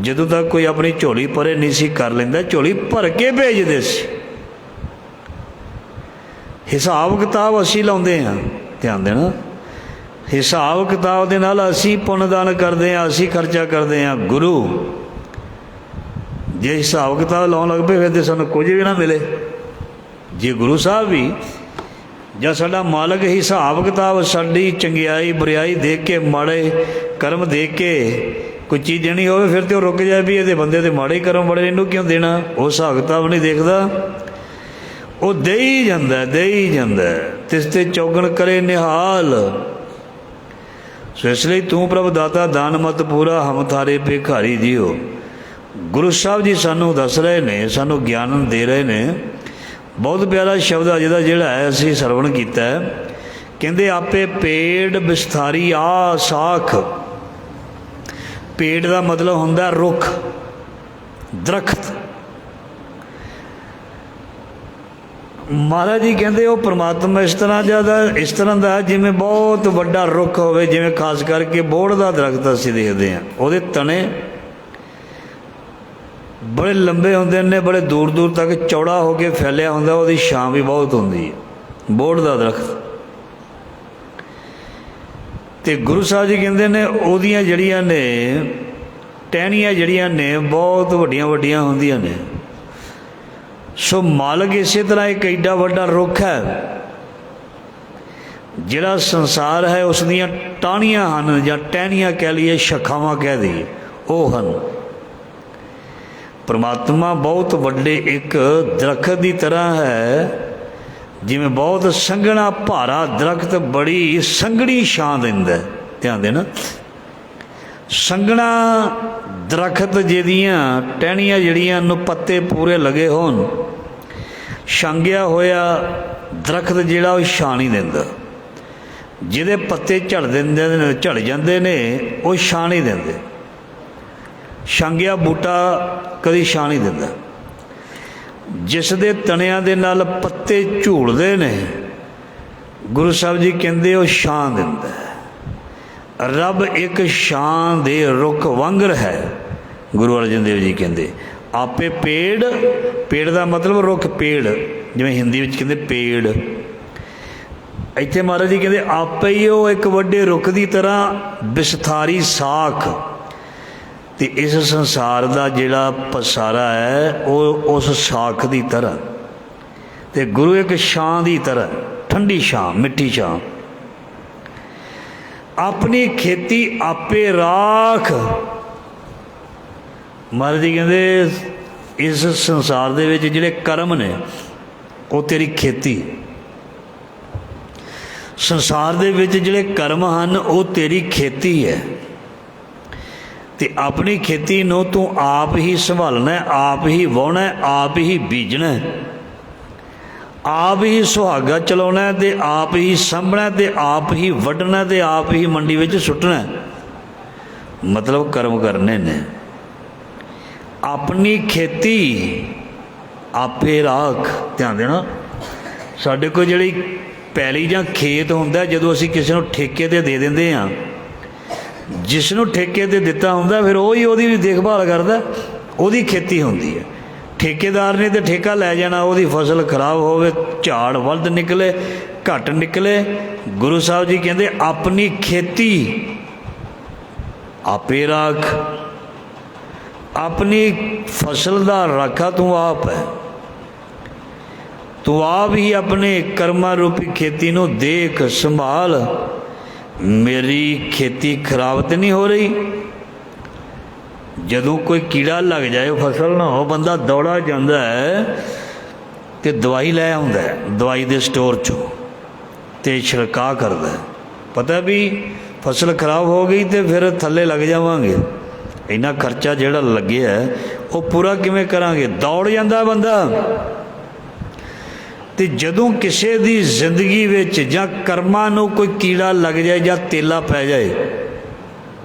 ਜਦੋਂ ਤੱਕ ਕੋਈ ਆਪਣੀ ਝੋਲੀ ਪਰੇ ਨਹੀਂ ਸੀ ਕਰ ਲੈਂਦਾ। ਝੋਲੀ ਭਰ ਕੇ ਭੇਜਦੇ ਸੀ। ਹਿਸਾਬ ਕਿਤਾਬ ਅਸੀਂ ਲਾਉਂਦੇ ਹਾਂ, ਧਿਆਨ ਦੇਣਾ। ਹਿਸਾਬ ਕਿਤਾਬ ਦੇ ਨਾਲ ਅਸੀਂ ਪੁੰਨਦਾਨ ਕਰਦੇ ਹਾਂ, ਅਸੀਂ ਖਰਚਾ ਕਰਦੇ ਹਾਂ। ਗੁਰੂ ਜੇ ਹਿਸਾਬ ਕਿਤਾਬ ਲਾਉਣ ਲੱਗ ਪਏ ਫਿਰ ਤਾਂ ਸਾਨੂੰ ਕੁਝ ਵੀ ਨਾ ਮਿਲੇ। ਜੇ ਗੁਰੂ ਸਾਹਿਬ ਵੀ ਜਾਂ ਸਾਡਾ ਮਾਲਕ ਹਿਸਾਬ ਕਿਤਾਬ ਸਾਡੀ ਚੰਗਿਆਈ ਬੁਰਿਆਈ ਦੇਖ ਕੇ, ਮਾੜੇ ਕਰਮ ਦੇਖ ਕੇ ਕੋਈ ਚੀਜ਼ ਦੇਣੀ ਹੋਵੇ ਫਿਰ ਤਾਂ ਉਹ ਰੁਕ ਜਾਏ ਵੀ ਇਹਦੇ ਬੰਦੇ ਦੇ ਮਾੜੇ ਕਰਮ ਬੜੇ, ਇਹਨੂੰ ਕਿਉਂ ਦੇਣਾ। ਉਹ ਹਿਸਾਬ ਕਿਤਾਬ ਨਹੀਂ ਦੇਖਦਾ। ਉਹ ਦੇਈ ਜਾਂਦਾ ਤਿਸ ਤੇ ਚੌਗਣ ਕਰੇ ਨਿਹਾਲ। ਸੋ ਇਸ ਲਈ ਤੂੰ ਪ੍ਰਭ ਦਾਤਾ ਦਾਨ ਮਤ ਪੂਰਾ, ਹਮ ਥਾਰੇ ਭਿਖਾਰੀ ਜੀਓ। ਗੁਰੂ ਸਾਹਿਬ ਜੀ ਸਾਨੂੰ ਦੱਸ ਰਹੇ ਨੇ, ਸਾਨੂੰ ਗਿਆਨ ਦੇ ਰਹੇ ਨੇ। ਬਹੁਤ ਪਿਆਰਾ ਸ਼ਬਦ ਅੱਜ ਦਾ ਜਿਹੜਾ ਹੈ ਅਸੀਂ ਸਰਵਣ ਕੀਤਾ ਹੈ। ਕਹਿੰਦੇ ਆਪੇ ਪੇੜ ਵਿਸਥਾਰੀ ਆ ਸਾਖ। ਪੇੜ ਦਾ ਮਤਲਬ ਹੁੰਦਾ ਰੁੱਖ, ਦਰਖਤ। ਮਹਾਰਾਜ ਜੀ ਕਹਿੰਦੇ ਉਹ ਪਰਮਾਤਮਾ ਇਸ ਤਰ੍ਹਾਂ ਦਾ ਜਿਵੇਂ ਬਹੁਤ ਵੱਡਾ ਰੁੱਖ ਹੋਵੇ, ਜਿਵੇਂ ਖਾਸ ਕਰਕੇ ਬੋਹੜ ਦਾ ਦਰਖਤ ਅਸੀਂ ਦੇਖਦੇ ਹਾਂ, ਉਹਦੇ ਤਣੇ ਬੜੇ ਲੰਬੇ ਹੁੰਦੇ ਨੇ, ਬੜੇ ਦੂਰ ਦੂਰ ਤੱਕ ਚੌੜਾ ਹੋ ਕੇ ਫੈਲਿਆ ਹੁੰਦਾ, ਉਹਦੀ ਛਾਂ ਵੀ ਬਹੁਤ ਹੁੰਦੀ ਹੈ, ਬੋਹੜ ਦਾ ਦਰਖਤ। ਅਤੇ ਗੁਰੂ ਸਾਹਿਬ ਜੀ ਕਹਿੰਦੇ ਨੇ ਉਹਦੀਆਂ ਜਿਹੜੀਆਂ ਨੇ ਟਹਿਣੀਆਂ ਜਿਹੜੀਆਂ ਨੇ ਬਹੁਤ ਵੱਡੀਆਂ ਵੱਡੀਆਂ ਹੁੰਦੀਆਂ ਨੇ। ਸੋ ਮਾਲਕ ਇਸੇ ਤਰ੍ਹਾਂ ਇੱਕ ਐਡਾ ਵੱਡਾ ਰੁੱਖ ਹੈ, ਜਿਹੜਾ ਸੰਸਾਰ ਹੈ ਉਸ ਦੀਆਂ ਟਾਹਣੀਆਂ ਹਨ, ਜਾਂ ਟਹਿਣੀਆਂ ਕਹਿ ਲਈਏ, ਸ਼ਾਖਾਵਾਂ ਕਹਿ ਦਈਏ, ਉਹ ਹਨ। ਪਰਮਾਤਮਾ ਬਹੁਤ ਵੱਡੇ ਇੱਕ ਦਰਖਤ ਦੀ ਤਰ੍ਹਾਂ ਹੈ, ਜਿਵੇਂ ਬਹੁਤ ਸੰਘਣਾ ਭਾਰਾ ਦਰਖਤ ਬੜੀ ਸੰਘਣੀ ਛਾਂ ਦਿੰਦਾ। ਧਿਆਨ ਦੇਣਾ, ਸੰਘਣਾ ਦਰਖਤ ਜਿਹਦੀਆਂ ਟਹਿਣੀਆਂ ਜਿਹੜੀਆਂ ਨੂੰ ਪੱਤੇ ਪੂਰੇ ਲੱਗੇ ਹੋਣ, ਛਾਂਗਿਆ ਹੋਇਆ ਦਰਖਤ ਜਿਹੜਾ ਉਹ ਛਾਂ ਨਹੀਂ ਦਿੰਦਾ। ਜਿਹਦੇ ਪੱਤੇ ਝੜ ਜਾਂਦੇ ਨੇ ਉਹ ਛਾਂ ਨਹੀਂ ਦਿੰਦੇ। ਛਾਂਗਿਆ ਬੂਟਾ ਕਦੀ ਛਾਂ ਨਹੀਂ ਦਿੰਦਾ। ਜਿਸ ਦੇ ਤਣਿਆਂ ਦੇ ਨਾਲ ਪੱਤੇ ਝੂਲਦੇ ਨੇ, ਗੁਰੂ ਸਾਹਿਬ ਜੀ ਕਹਿੰਦੇ ਉਹ ਛਾਂ ਦਿੰਦਾ। ਰੱਬ ਇੱਕ ਛਾਂ ਦੇ ਰੁੱਖ ਵਾਂਗਰ ਹੈ। ਗੁਰੂ ਅਰਜਨ ਦੇਵ ਜੀ ਕਹਿੰਦੇ ਆਪੇ ਪੇੜ ਦਾ ਮਤਲਬ ਰੁੱਖ, ਪੇੜ ਜਿਵੇਂ ਹਿੰਦੀ ਵਿੱਚ ਕਹਿੰਦੇ ਪੇੜ। ਇੱਥੇ ਮਹਾਰਾਜ ਜੀ ਕਹਿੰਦੇ ਆਪੇ ਹੀ ਉਹ ਇੱਕ ਵੱਡੇ ਰੁੱਖ ਦੀ ਤਰ੍ਹਾਂ ਵਿਸਥਾਰੀ ਸਾਖ। ਅਤੇ ਇਸ ਸੰਸਾਰ ਦਾ ਜਿਹੜਾ ਪਸਾਰਾ ਹੈ ਉਹ ਉਸ ਸਾਖ ਦੀ ਤਰ੍ਹਾਂ, ਅਤੇ ਗੁਰੂ ਇੱਕ ਛਾਂ ਦੀ ਤਰ੍ਹਾਂ, ਠੰਡੀ ਛਾਂ, ਮਿੱਠੀ ਛਾਂ। ਆਪਣੀ ਖੇਤੀ ਆਪੇ ਰਾਖ। ਮਹਾਰਾਜ ਜੀ ਕਹਿੰਦੇ ਇਸ ਸੰਸਾਰ ਦੇ ਵਿੱਚ ਜਿਹੜੇ ਕਰਮ ਨੇ ਉਹ ਤੇਰੀ ਖੇਤੀ। ਸੰਸਾਰ ਦੇ ਵਿੱਚ ਜਿਹੜੇ ਕਰਮ ਹਨ ਉਹ ਤੇਰੀ ਖੇਤੀ ਹੈ। ਅਤੇ ਆਪਣੀ ਖੇਤੀ ਨੂੰ ਤੂੰ ਆਪ ਹੀ ਸੰਭਾਲਣਾ, ਆਪ ਹੀ ਵਾਹੁਣਾ, ਆਪ ਹੀ ਬੀਜਣਾ, ਆਪ ਹੀ ਸੁਹਾਗਾ ਚਲਾਉਣਾ, ਅਤੇ ਆਪ ਹੀ ਸਾਂਭਣਾ, ਅਤੇ ਆਪ ਹੀ ਵੱਢਣਾ, ਅਤੇ ਆਪ ਹੀ ਮੰਡੀ ਵਿੱਚ ਸੁੱਟਣਾ। ਮਤਲਬ ਕਰਮ ਕਰਨੇ ਨੇ। ਆਪਣੀ ਖੇਤੀ ਆਪੇ ਰਾਖ। ਧਿਆਨ ਦੇਣਾ, ਸਾਡੇ ਕੋਲ ਜਿਹੜੀ ਪੈਲੀ ਜਾਂ ਖੇਤ ਹੁੰਦਾ, ਜਦੋਂ ਅਸੀਂ ਕਿਸੇ ਨੂੰ ਠੇਕੇ 'ਤੇ ਦੇ ਦਿੰਦੇ ਹਾਂ, ਜਿਸ ਨੂੰ ਠੇਕੇ 'ਤੇ ਦਿੱਤਾ ਹੁੰਦਾ ਫਿਰ ਉਹ ਹੀ ਉਹਦੀ ਵੀ ਦੇਖਭਾਲ ਕਰਦਾ, ਉਹਦੀ ਖੇਤੀ ਹੁੰਦੀ ਹੈ। ਠੇਕੇਦਾਰ ਨੇ ਤਾਂ ਠੇਕਾ ਲੈ ਜਾਣਾ, ਉਹਦੀ ਫਸਲ ਖਰਾਬ ਹੋਵੇ, ਝਾੜ ਵੱਧ ਨਿਕਲੇ, ਘੱਟ ਨਿਕਲੇ। ਗੁਰੂ ਸਾਹਿਬ ਜੀ ਕਹਿੰਦੇ ਆਪਣੀ ਖੇਤੀ ਆਪੇ ਰਾਖ। ਆਪਣੀ ਫਸਲ ਦਾ ਰਾਖਾ ਤੂੰ ਆਪ ਹੈ। ਤੂੰ ਆਪ ਹੀ ਆਪਣੇ ਕਰਮਾਂ ਰੂਪੀ ਖੇਤੀ ਨੂੰ ਦੇਖ ਸੰਭਾਲ। ਮੇਰੀ ਖੇਤੀ ਖਰਾਬ ਤਾਂ ਨਹੀਂ ਹੋ ਰਹੀ। ਜਦੋਂ ਕੋਈ ਕੀੜਾ ਲੱਗ ਜਾਏ ਫਸਲ ਨਾ, ਉਹ ਬੰਦਾ ਦੌੜਾ ਜਾਂਦਾ ਹੈ ਅਤੇ ਦਵਾਈ ਲੈ ਆਉਂਦਾ, ਦਵਾਈ ਦੇ ਸਟੋਰ 'ਚੋਂ, ਅਤੇ ਛਿੜਕਾਅ ਕਰਦਾ। ਪਤਾ ਵੀ ਫਸਲ ਖਰਾਬ ਹੋ ਗਈ ਅਤੇ ਫਿਰ ਥੱਲੇ ਲੱਗ ਜਾਵਾਂਗੇ, ਇੰਨਾ ਖਰਚਾ ਜਿਹੜਾ ਲੱਗਿਆ ਉਹ ਪੂਰਾ ਕਿਵੇਂ ਕਰਾਂਗੇ। ਦੌੜ ਜਾਂਦਾ ਬੰਦਾ। ਅਤੇ ਜਦੋਂ ਕਿਸੇ ਦੀ ਜ਼ਿੰਦਗੀ ਵਿੱਚ ਜਾਂ ਕਰਮਾਂ ਨੂੰ ਕੋਈ ਕੀੜਾ ਲੱਗ ਜਾਏ ਜਾਂ ਤੇਲਾ ਪੈ ਜਾਏ,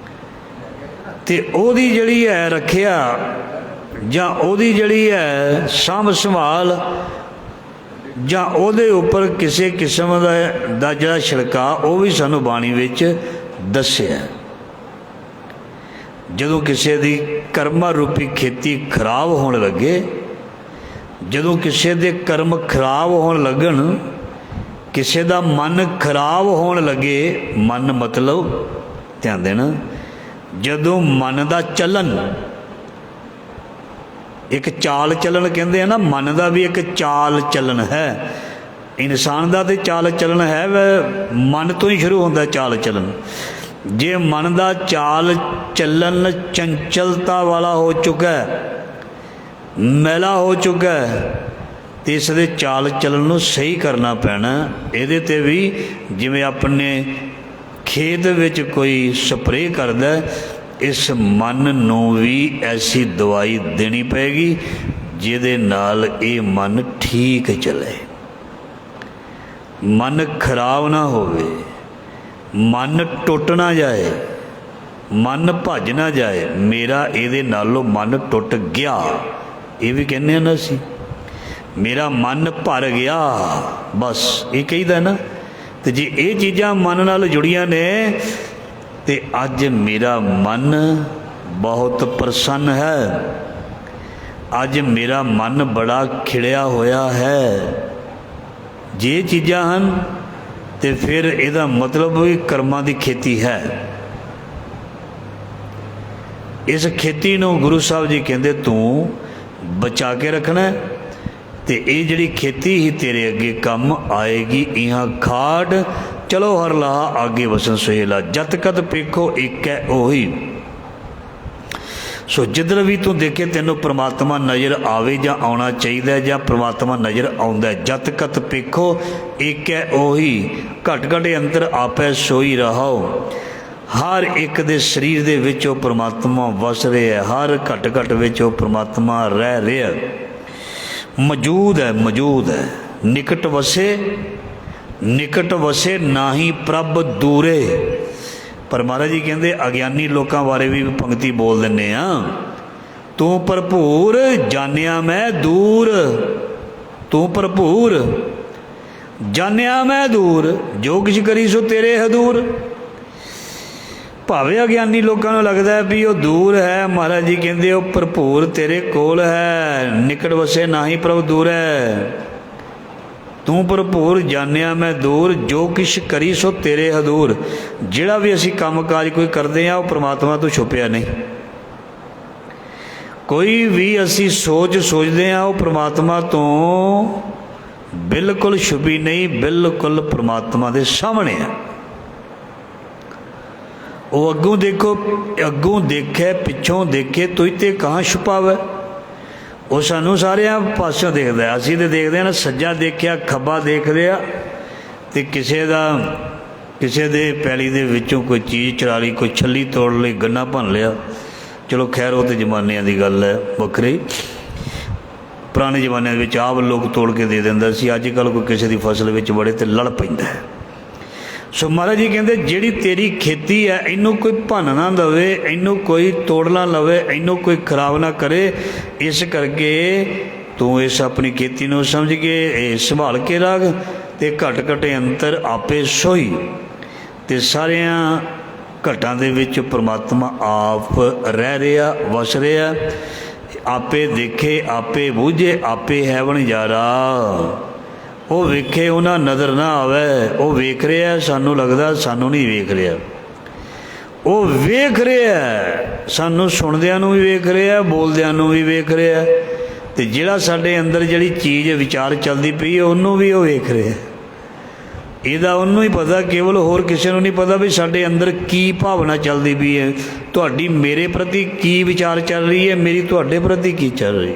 ਅਤੇ ਉਹਦੀ ਜਿਹੜੀ ਹੈ ਰੱਖਿਆ ਜਾਂ ਉਹਦੀ ਜਿਹੜੀ ਹੈ ਸਾਂਭ ਸੰਭਾਲ, ਜਾਂ ਉਹਦੇ ਉੱਪਰ ਕਿਸੇ ਕਿਸਮ ਦਾ ਜਿਹੜਾ ਛਿੜਕਾਅ, ਉਹ ਵੀ ਸਾਨੂੰ ਬਾਣੀ ਵਿੱਚ ਦੱਸਿਆ। ਜਦੋਂ ਕਿਸੇ ਦੀ ਕਰਮਾਂ ਰੂਪੀ ਖੇਤੀ ਖਰਾਬ ਹੋਣ ਲੱਗੇ, ਜਦੋਂ ਕਿਸੇ ਦੇ ਕਰਮ ਖਰਾਬ ਹੋਣ ਲੱਗਣ, ਕਿਸੇ ਦਾ ਮਨ ਖਰਾਬ ਹੋਣ ਲੱਗੇ, ਮਨ ਮਤਲਬ ਧਿਆਨ ਦੇਣਾ, ਜਦੋਂ ਮਨ ਦਾ ਚੱਲਣ, ਇੱਕ ਚਾਲ ਚੱਲਣ ਕਹਿੰਦੇ ਆ ਨਾ, ਮਨ ਦਾ ਵੀ ਇੱਕ ਚਾਲ ਚੱਲਣ ਹੈ। ਇਨਸਾਨ ਦਾ ਤਾਂ ਚਾਲ ਚੱਲਣ ਹੈ, ਮਨ ਤੋਂ ਹੀ ਸ਼ੁਰੂ ਹੁੰਦਾ ਚਾਲ ਚੱਲਣ। ਜੇ ਮਨ ਦਾ ਚਾਲ ਚੱਲਣ ਚੰਚਲਤਾ ਵਾਲਾ ਹੋ ਚੁੱਕਾ, ਮੈਲਾ ਹੋ ਚੁੱਕਾ, ਤੇ ਇਸ ਦੇ ਚਾਲ ਚੱਲਣ ਨੂੰ ਸਹੀ ਕਰਨਾ ਪੈਣਾ। ਇਹਦੇ 'ਤੇ ਵੀ ਜਿਵੇਂ ਆਪਣੇ ਖੇਤ ਵਿੱਚ ਕੋਈ ਸਪਰੇਅ ਕਰਦਾ, ਇਸ ਮਨ ਨੂੰ ਵੀ ਐਸੀ ਦਵਾਈ ਦੇਣੀ ਪਏਗੀ ਜਿਹਦੇ ਨਾਲ ਇਹ ਮਨ ਠੀਕ ਚੱਲੇ, ਮਨ ਖਰਾਬ ਨਾ ਹੋਵੇ, ਮਨ ਟੁੱਟ ਨਾ ਜਾਏ, ਮਨ ਭੱਜ ਨਾ ਜਾਏ। ਮੇਰਾ ਇਹਦੇ ਨਾਲੋਂ ਮਨ ਟੁੱਟ ਗਿਆ, ਇਹ ਵੀ ਕਹਿੰਦੇ ਹਾਂ ਨਾ ਅਸੀਂ, ਮੇਰਾ ਮਨ ਭਰ ਗਿਆ, ਬਸ ਇਹ ਕਹੀਦਾ ਨਾ। ਤੇ ਜੇ ਇਹ ਚੀਜ਼ਾਂ ਮਨ ਨਾਲ ਜੁੜੀਆਂ ਨੇ ਤੇ ਅੱਜ ਮੇਰਾ ਮਨ ਬਹੁਤ ਪ੍ਰਸੰਨ ਹੈ, ਅੱਜ ਮੇਰਾ ਮਨ ਬੜਾ ਖਿੜਿਆ ਹੋਇਆ ਹੈ। ਜੇ ਇਹ ਚੀਜ਼ਾਂ ਹਨ ਤੇ ਫਿਰ ਇਹਦਾ ਮਤਲਬ ਵੀ ਕਰਮਾਂ ਦੀ ਖੇਤੀ ਹੈ। ਇਸ ਖੇਤੀ ਨੂੰ ਗੁਰੂ ਸਾਹਿਬ ਜੀ ਕਹਿੰਦੇ ਤੂੰ ਬਚਾ ਕੇ ਰੱਖਣਾ, ਤੇ ਇਹ ਜਿਹੜੀ ਖੇਤੀ ਹੀ ਤੇਰੇ ਅੱਗੇ ਕੰਮ ਆਏਗੀ। ਇਹਾਂ ਖਾੜ ਚਲੋ ਹਰ ਲਾਹਾ ਆਗੇ ਵਸਨ ਸੁਹੇਲਾ, ਜਤ ਕਤ ਪੇਖੋ ਇੱਕ ਹੈ ਉਹੀ। ਸੋ ਜਿੱਧਰ ਵੀ ਤੂੰ ਦੇਖੇ ਤੈਨੂੰ ਪ੍ਰਮਾਤਮਾ ਨਜ਼ਰ ਆਵੇ ਜਾਂ ਆਉਣਾ ਚਾਹੀਦਾ ਜਾਂ ਪ੍ਰਮਾਤਮਾ ਨਜ਼ਰ ਆਉਂਦਾ, ਜਤ ਕਤ ਪੇਖੋ ਇੱਕ ਹੈ ਉਹੀ, ਘਟ ਘਟ ਅੰਤਰ ਆਪੈ ਸੋਈ ਰਹਾਓ। ਹਰ ਇੱਕ ਦੇ ਸਰੀਰ ਦੇ ਵਿੱਚ ਉਹ ਪ੍ਰਮਾਤਮਾ ਵਸ ਰਿਹਾ, ਹਰ ਘਟ ਘਟ ਵਿੱਚ ਉਹ ਪ੍ਰਮਾਤਮਾ ਰਹਿ ਰਿਹਾ, ਮੌਜੂਦ ਹੈ, ਮੌਜੂਦ ਹੈ। ਨਿਕਟ ਵਸੇ ਨਾਹੀ ਪ੍ਰਭ ਦੂਰੇ। ਪਰ ਮਹਾਰਾਜ ਜੀ ਕਹਿੰਦੇ ਅਗਿਆਨੀ ਲੋਕਾਂ ਬਾਰੇ ਵੀ ਪੰਕਤੀ ਬੋਲ ਦਿੰਦੇ ਆ, ਤੂੰ ਭਰਪੂਰ ਜਾਣਿਆ ਮੈਂ ਦੂਰ, ਤੂੰ ਭਰਪੂਰ ਜਾਣਿਆ ਮੈਂ ਦੂਰ, ਜੋ ਕੁਛ ਕਰੀ ਸੋ ਤੇਰੇ ਹਦੂਰ। ਭਾਵੇਂ ਅਗਿਆਨੀ ਲੋਕਾਂ ਨੂੰ ਲੱਗਦਾ ਹੈ ਵੀ ਉਹ ਦੂਰ ਹੈ, ਮਹਾਰਾਜ ਜੀ ਕਹਿੰਦੇ ਉਹ ਭਰਪੂਰ ਤੇਰੇ ਕੋਲ ਹੈ। ਨਿਕਟ ਵਸੇ ਨਾਹੀ ਪ੍ਰਭ ਦੂਰ ਹੈ, ਤੂੰ ਭਰਪੂਰ ਜਾਣਿਆ ਮੈਂ ਦੂਰ, ਜੋ ਕਿਛ ਕਰੀ ਸੋ ਤੇਰੇ ਹਦੂਰ। ਜਿਹੜਾ ਵੀ ਅਸੀਂ ਕੰਮ ਕਾਜ ਕੋਈ ਕਰਦੇ ਹਾਂ ਉਹ ਪ੍ਰਮਾਤਮਾ ਤੋਂ ਛੁਪਿਆ ਨਹੀਂ। ਕੋਈ ਵੀ ਅਸੀਂ ਸੋਚਦੇ ਹਾਂ ਉਹ ਪ੍ਰਮਾਤਮਾ ਤੋਂ ਬਿਲਕੁਲ ਛੁਪੀ ਨਹੀਂ, ਬਿਲਕੁਲ ਪ੍ਰਮਾਤਮਾ ਦੇ ਸਾਹਮਣੇ ਹੈ। ਉਹ ਅੱਗੋਂ ਦੇਖੋ, ਅੱਗੋਂ ਦੇਖੇ ਪਿੱਛੋਂ ਦੇਖੇ, ਤੁਝ ਤੇ ਕਹਾਂ ਛੁਪਾਵੇ। ਉਹ ਸਾਨੂੰ ਸਾਰਿਆਂ ਪਾਸਿਓਂ ਦੇਖਦਾ। ਅਸੀਂ ਤਾਂ ਦੇਖਦੇ ਹਾਂ ਨਾ, ਸੱਜਾ ਦੇਖਿਆ ਖੱਬਾ ਦੇਖ ਲਿਆ, ਅਤੇ ਕਿਸੇ ਦੇ ਪੈਲੀ ਦੇ ਵਿੱਚੋਂ ਕੋਈ ਚੀਜ਼ ਚੁਰਾ ਲਈ, ਕੋਈ ਛੱਲੀ ਤੋੜ ਲਈ, ਗੰਨਾ ਭੰਨ ਲਿਆ। ਚਲੋ ਖੈਰ ਉਹ ਤਾਂ ਜ਼ਮਾਨਿਆਂ ਦੀ ਗੱਲ ਹੈ ਵੱਖਰੀ। ਪੁਰਾਣੇ ਜ਼ਮਾਨਿਆਂ ਦੇ ਵਿੱਚ ਆਪ ਲੋਕ ਤੋੜ ਕੇ ਦੇ ਦਿੰਦਾ ਸੀ। ਅੱਜ ਕੱਲ੍ਹ ਕੋਈ ਕਿਸੇ ਦੀ ਫਸਲ ਵਿੱਚ ਵੜੇ ਤੇ ਲੜ ਪੈਂਦਾ ਹੈ। ਸੋ ਮਹਾਰਾਜ ਜੀ ਕਹਿੰਦੇ ਜਿਹੜੀ ਤੇਰੀ ਖੇਤੀ ਹੈ ਇਹਨੂੰ ਕੋਈ ਭੰਨ ਨਾ ਲਵੇ, ਇਹਨੂੰ ਕੋਈ ਤੋੜ ਨਾ ਲਵੇ, ਇਹਨੂੰ ਕੋਈ ਖਰਾਬ ਨਾ ਕਰੇ। ਇਸ ਕਰਕੇ ਤੂੰ ਇਸ ਆਪਣੀ ਖੇਤੀ ਨੂੰ ਸਮਝ ਕੇ ਇਹ ਸੰਭਾਲ ਕੇ ਰੱਖ, ਅਤੇ ਘਟ ਘਟ ਅੰਤਰ ਆਪੇ ਸੋਈ। ਅਤੇ ਸਾਰਿਆਂ ਘਟਾਂ ਦੇ ਵਿੱਚ ਪ੍ਰਮਾਤਮਾ ਆਪ ਰਹਿ ਰਿਹਾ, ਵਸ ਰਿਹਾ। ਆਪੇ ਦੇਖੇ ਆਪੇ ਬੂਝੇ, ਆਪੇ ਹੈ ਵਣਜਾਰਾ। ਉਹ ਵੇਖੇ ਉਹਨਾਂ ਨਜ਼ਰ ਨਾ ਆਵੇ। ਉਹ ਵੇਖ ਰਿਹਾ, ਸਾਨੂੰ ਲੱਗਦਾ ਸਾਨੂੰ ਨਹੀਂ ਵੇਖ ਰਿਹਾ। ਉਹ ਵੇਖ ਰਿਹਾ, ਸਾਨੂੰ ਸੁਣਦਿਆਂ ਨੂੰ ਵੀ ਵੇਖ ਰਿਹਾ, ਬੋਲਦਿਆਂ ਨੂੰ ਵੀ ਵੇਖ ਰਿਹਾ। ਅਤੇ ਜਿਹੜਾ ਸਾਡੇ ਅੰਦਰ ਜਿਹੜੀ ਚੀਜ਼ ਵਿਚਾਰ ਚੱਲਦੀ ਪਈ ਹੈ ਉਹਨੂੰ ਵੀ ਉਹ ਵੇਖ ਰਿਹਾ। ਇਹਦਾ ਉਹਨੂੰ ਹੀ ਪਤਾ, ਕੇਵਲ ਹੋਰ ਕਿਸੇ ਨੂੰ ਨਹੀਂ ਪਤਾ ਵੀ ਸਾਡੇ ਅੰਦਰ ਕੀ ਭਾਵਨਾ ਚੱਲਦੀ ਪਈ ਹੈ। ਤੁਹਾਡੀ ਮੇਰੇ ਪ੍ਰਤੀ ਕੀ ਵਿਚਾਰ ਚੱਲ ਰਹੀ ਹੈ, ਮੇਰੀ ਤੁਹਾਡੇ ਪ੍ਰਤੀ ਕੀ ਚੱਲ ਰਹੀ।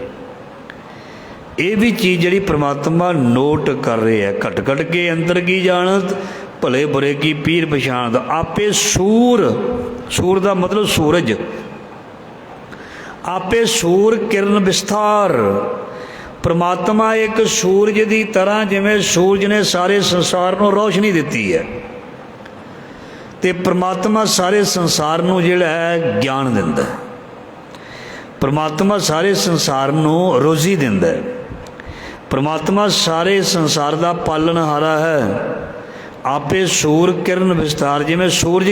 ਇਹ ਵੀ ਚੀਜ਼ ਜਿਹੜੀ ਪ੍ਰਮਾਤਮਾ ਨੋਟ ਕਰ ਰਿਹਾ। ਘਟ ਘਟ ਕੇ ਅੰਦਰ ਕੀ ਜਾਣਤ, ਭਲੇ ਬੁਰੇ ਕੀ ਪੀਰ ਪਛਾਣਤ। ਆਪੇ ਸੂਰ ਦਾ ਮਤਲਬ ਸੂਰਜ, ਆਪੇ ਸੂਰ ਕਿਰਨ ਵਿਸਥਾਰ। ਪ੍ਰਮਾਤਮਾ ਇੱਕ ਸੂਰਜ ਦੀ ਤਰ੍ਹਾਂ, ਜਿਵੇਂ ਸੂਰਜ ਨੇ ਸਾਰੇ ਸੰਸਾਰ ਨੂੰ ਰੌਸ਼ਨੀ ਦਿੱਤੀ ਹੈ, ਅਤੇ ਪ੍ਰਮਾਤਮਾ ਸਾਰੇ ਸੰਸਾਰ ਨੂੰ ਜਿਹੜਾ ਹੈ ਗਿਆਨ ਦਿੰਦਾ। ਪ੍ਰਮਾਤਮਾ ਸਾਰੇ ਸੰਸਾਰ ਨੂੰ ਰੋਜ਼ੀ ਦਿੰਦਾ। ਪ੍ਰਮਾਤਮਾ ਸਾਰੇ ਸੰਸਾਰ ਦਾ ਪਾਲਣਹਾਰਾ ਹੈ। ਆਪੇ ਸੂਰ ਕਿਰਨ ਵਿਸਤਾਰ। ਜਿਵੇਂ ਸੂਰਜ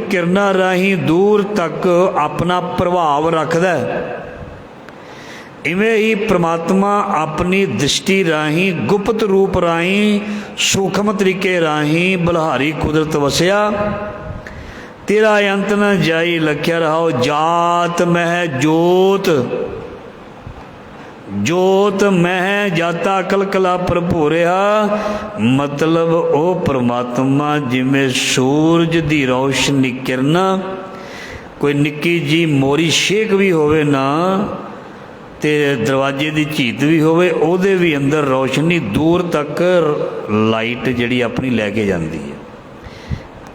ਕਿਰਨਾਂ ਰਾਹੀਂ ਦੂਰ ਤੱਕ ਆਪਣਾ ਪ੍ਰਭਾਵ ਰੱਖਦਾ, ਇਵੇਂ ਹੀ ਪ੍ਰਮਾਤਮਾ ਆਪਣੀ ਦ੍ਰਿਸ਼ਟੀ ਰਾਹੀਂ, ਗੁਪਤ ਰੂਪ ਰਾਹੀਂ, ਸੂਖਮ ਤਰੀਕੇ ਰਾਹੀਂ ਬਲਿਹਾਰੀ ਕੁਦਰਤ ਵਸਿਆ। ਤੇਰਾ ਅੰਤ ਨ ਜਾਈ ਲਖਿਆ ਰਹਾਓ। ਜਾਤ ਮਹਿ ਜੋਤ, ਜੋਤ ਮਹਿ ਜਾਤਾ ਕਲਕਲਾ ਭਰਪੂਰਿਆ। ਮਤਲਬ ਉਹ ਪ੍ਰਮਾਤਮਾ ਜਿਵੇਂ ਸੂਰਜ ਦੀ ਰੌਸ਼ਨੀ ਕਿਰਨਾਂ, ਕੋਈ ਨਿੱਕੀ ਜਿਹੀ ਮੋਰੀ ਛੇਕ ਵੀ ਹੋਵੇ ਨਾ, ਤੇ ਦਰਵਾਜ਼ੇ ਦੀ ਝੀਤ ਵੀ ਹੋਵੇ, ਉਹਦੇ ਵੀ ਅੰਦਰ ਰੌਸ਼ਨੀ ਦੂਰ ਤੱਕ ਲਾਈਟ ਜਿਹੜੀ ਆਪਣੀ ਲੈ ਕੇ ਜਾਂਦੀ ਹੈ।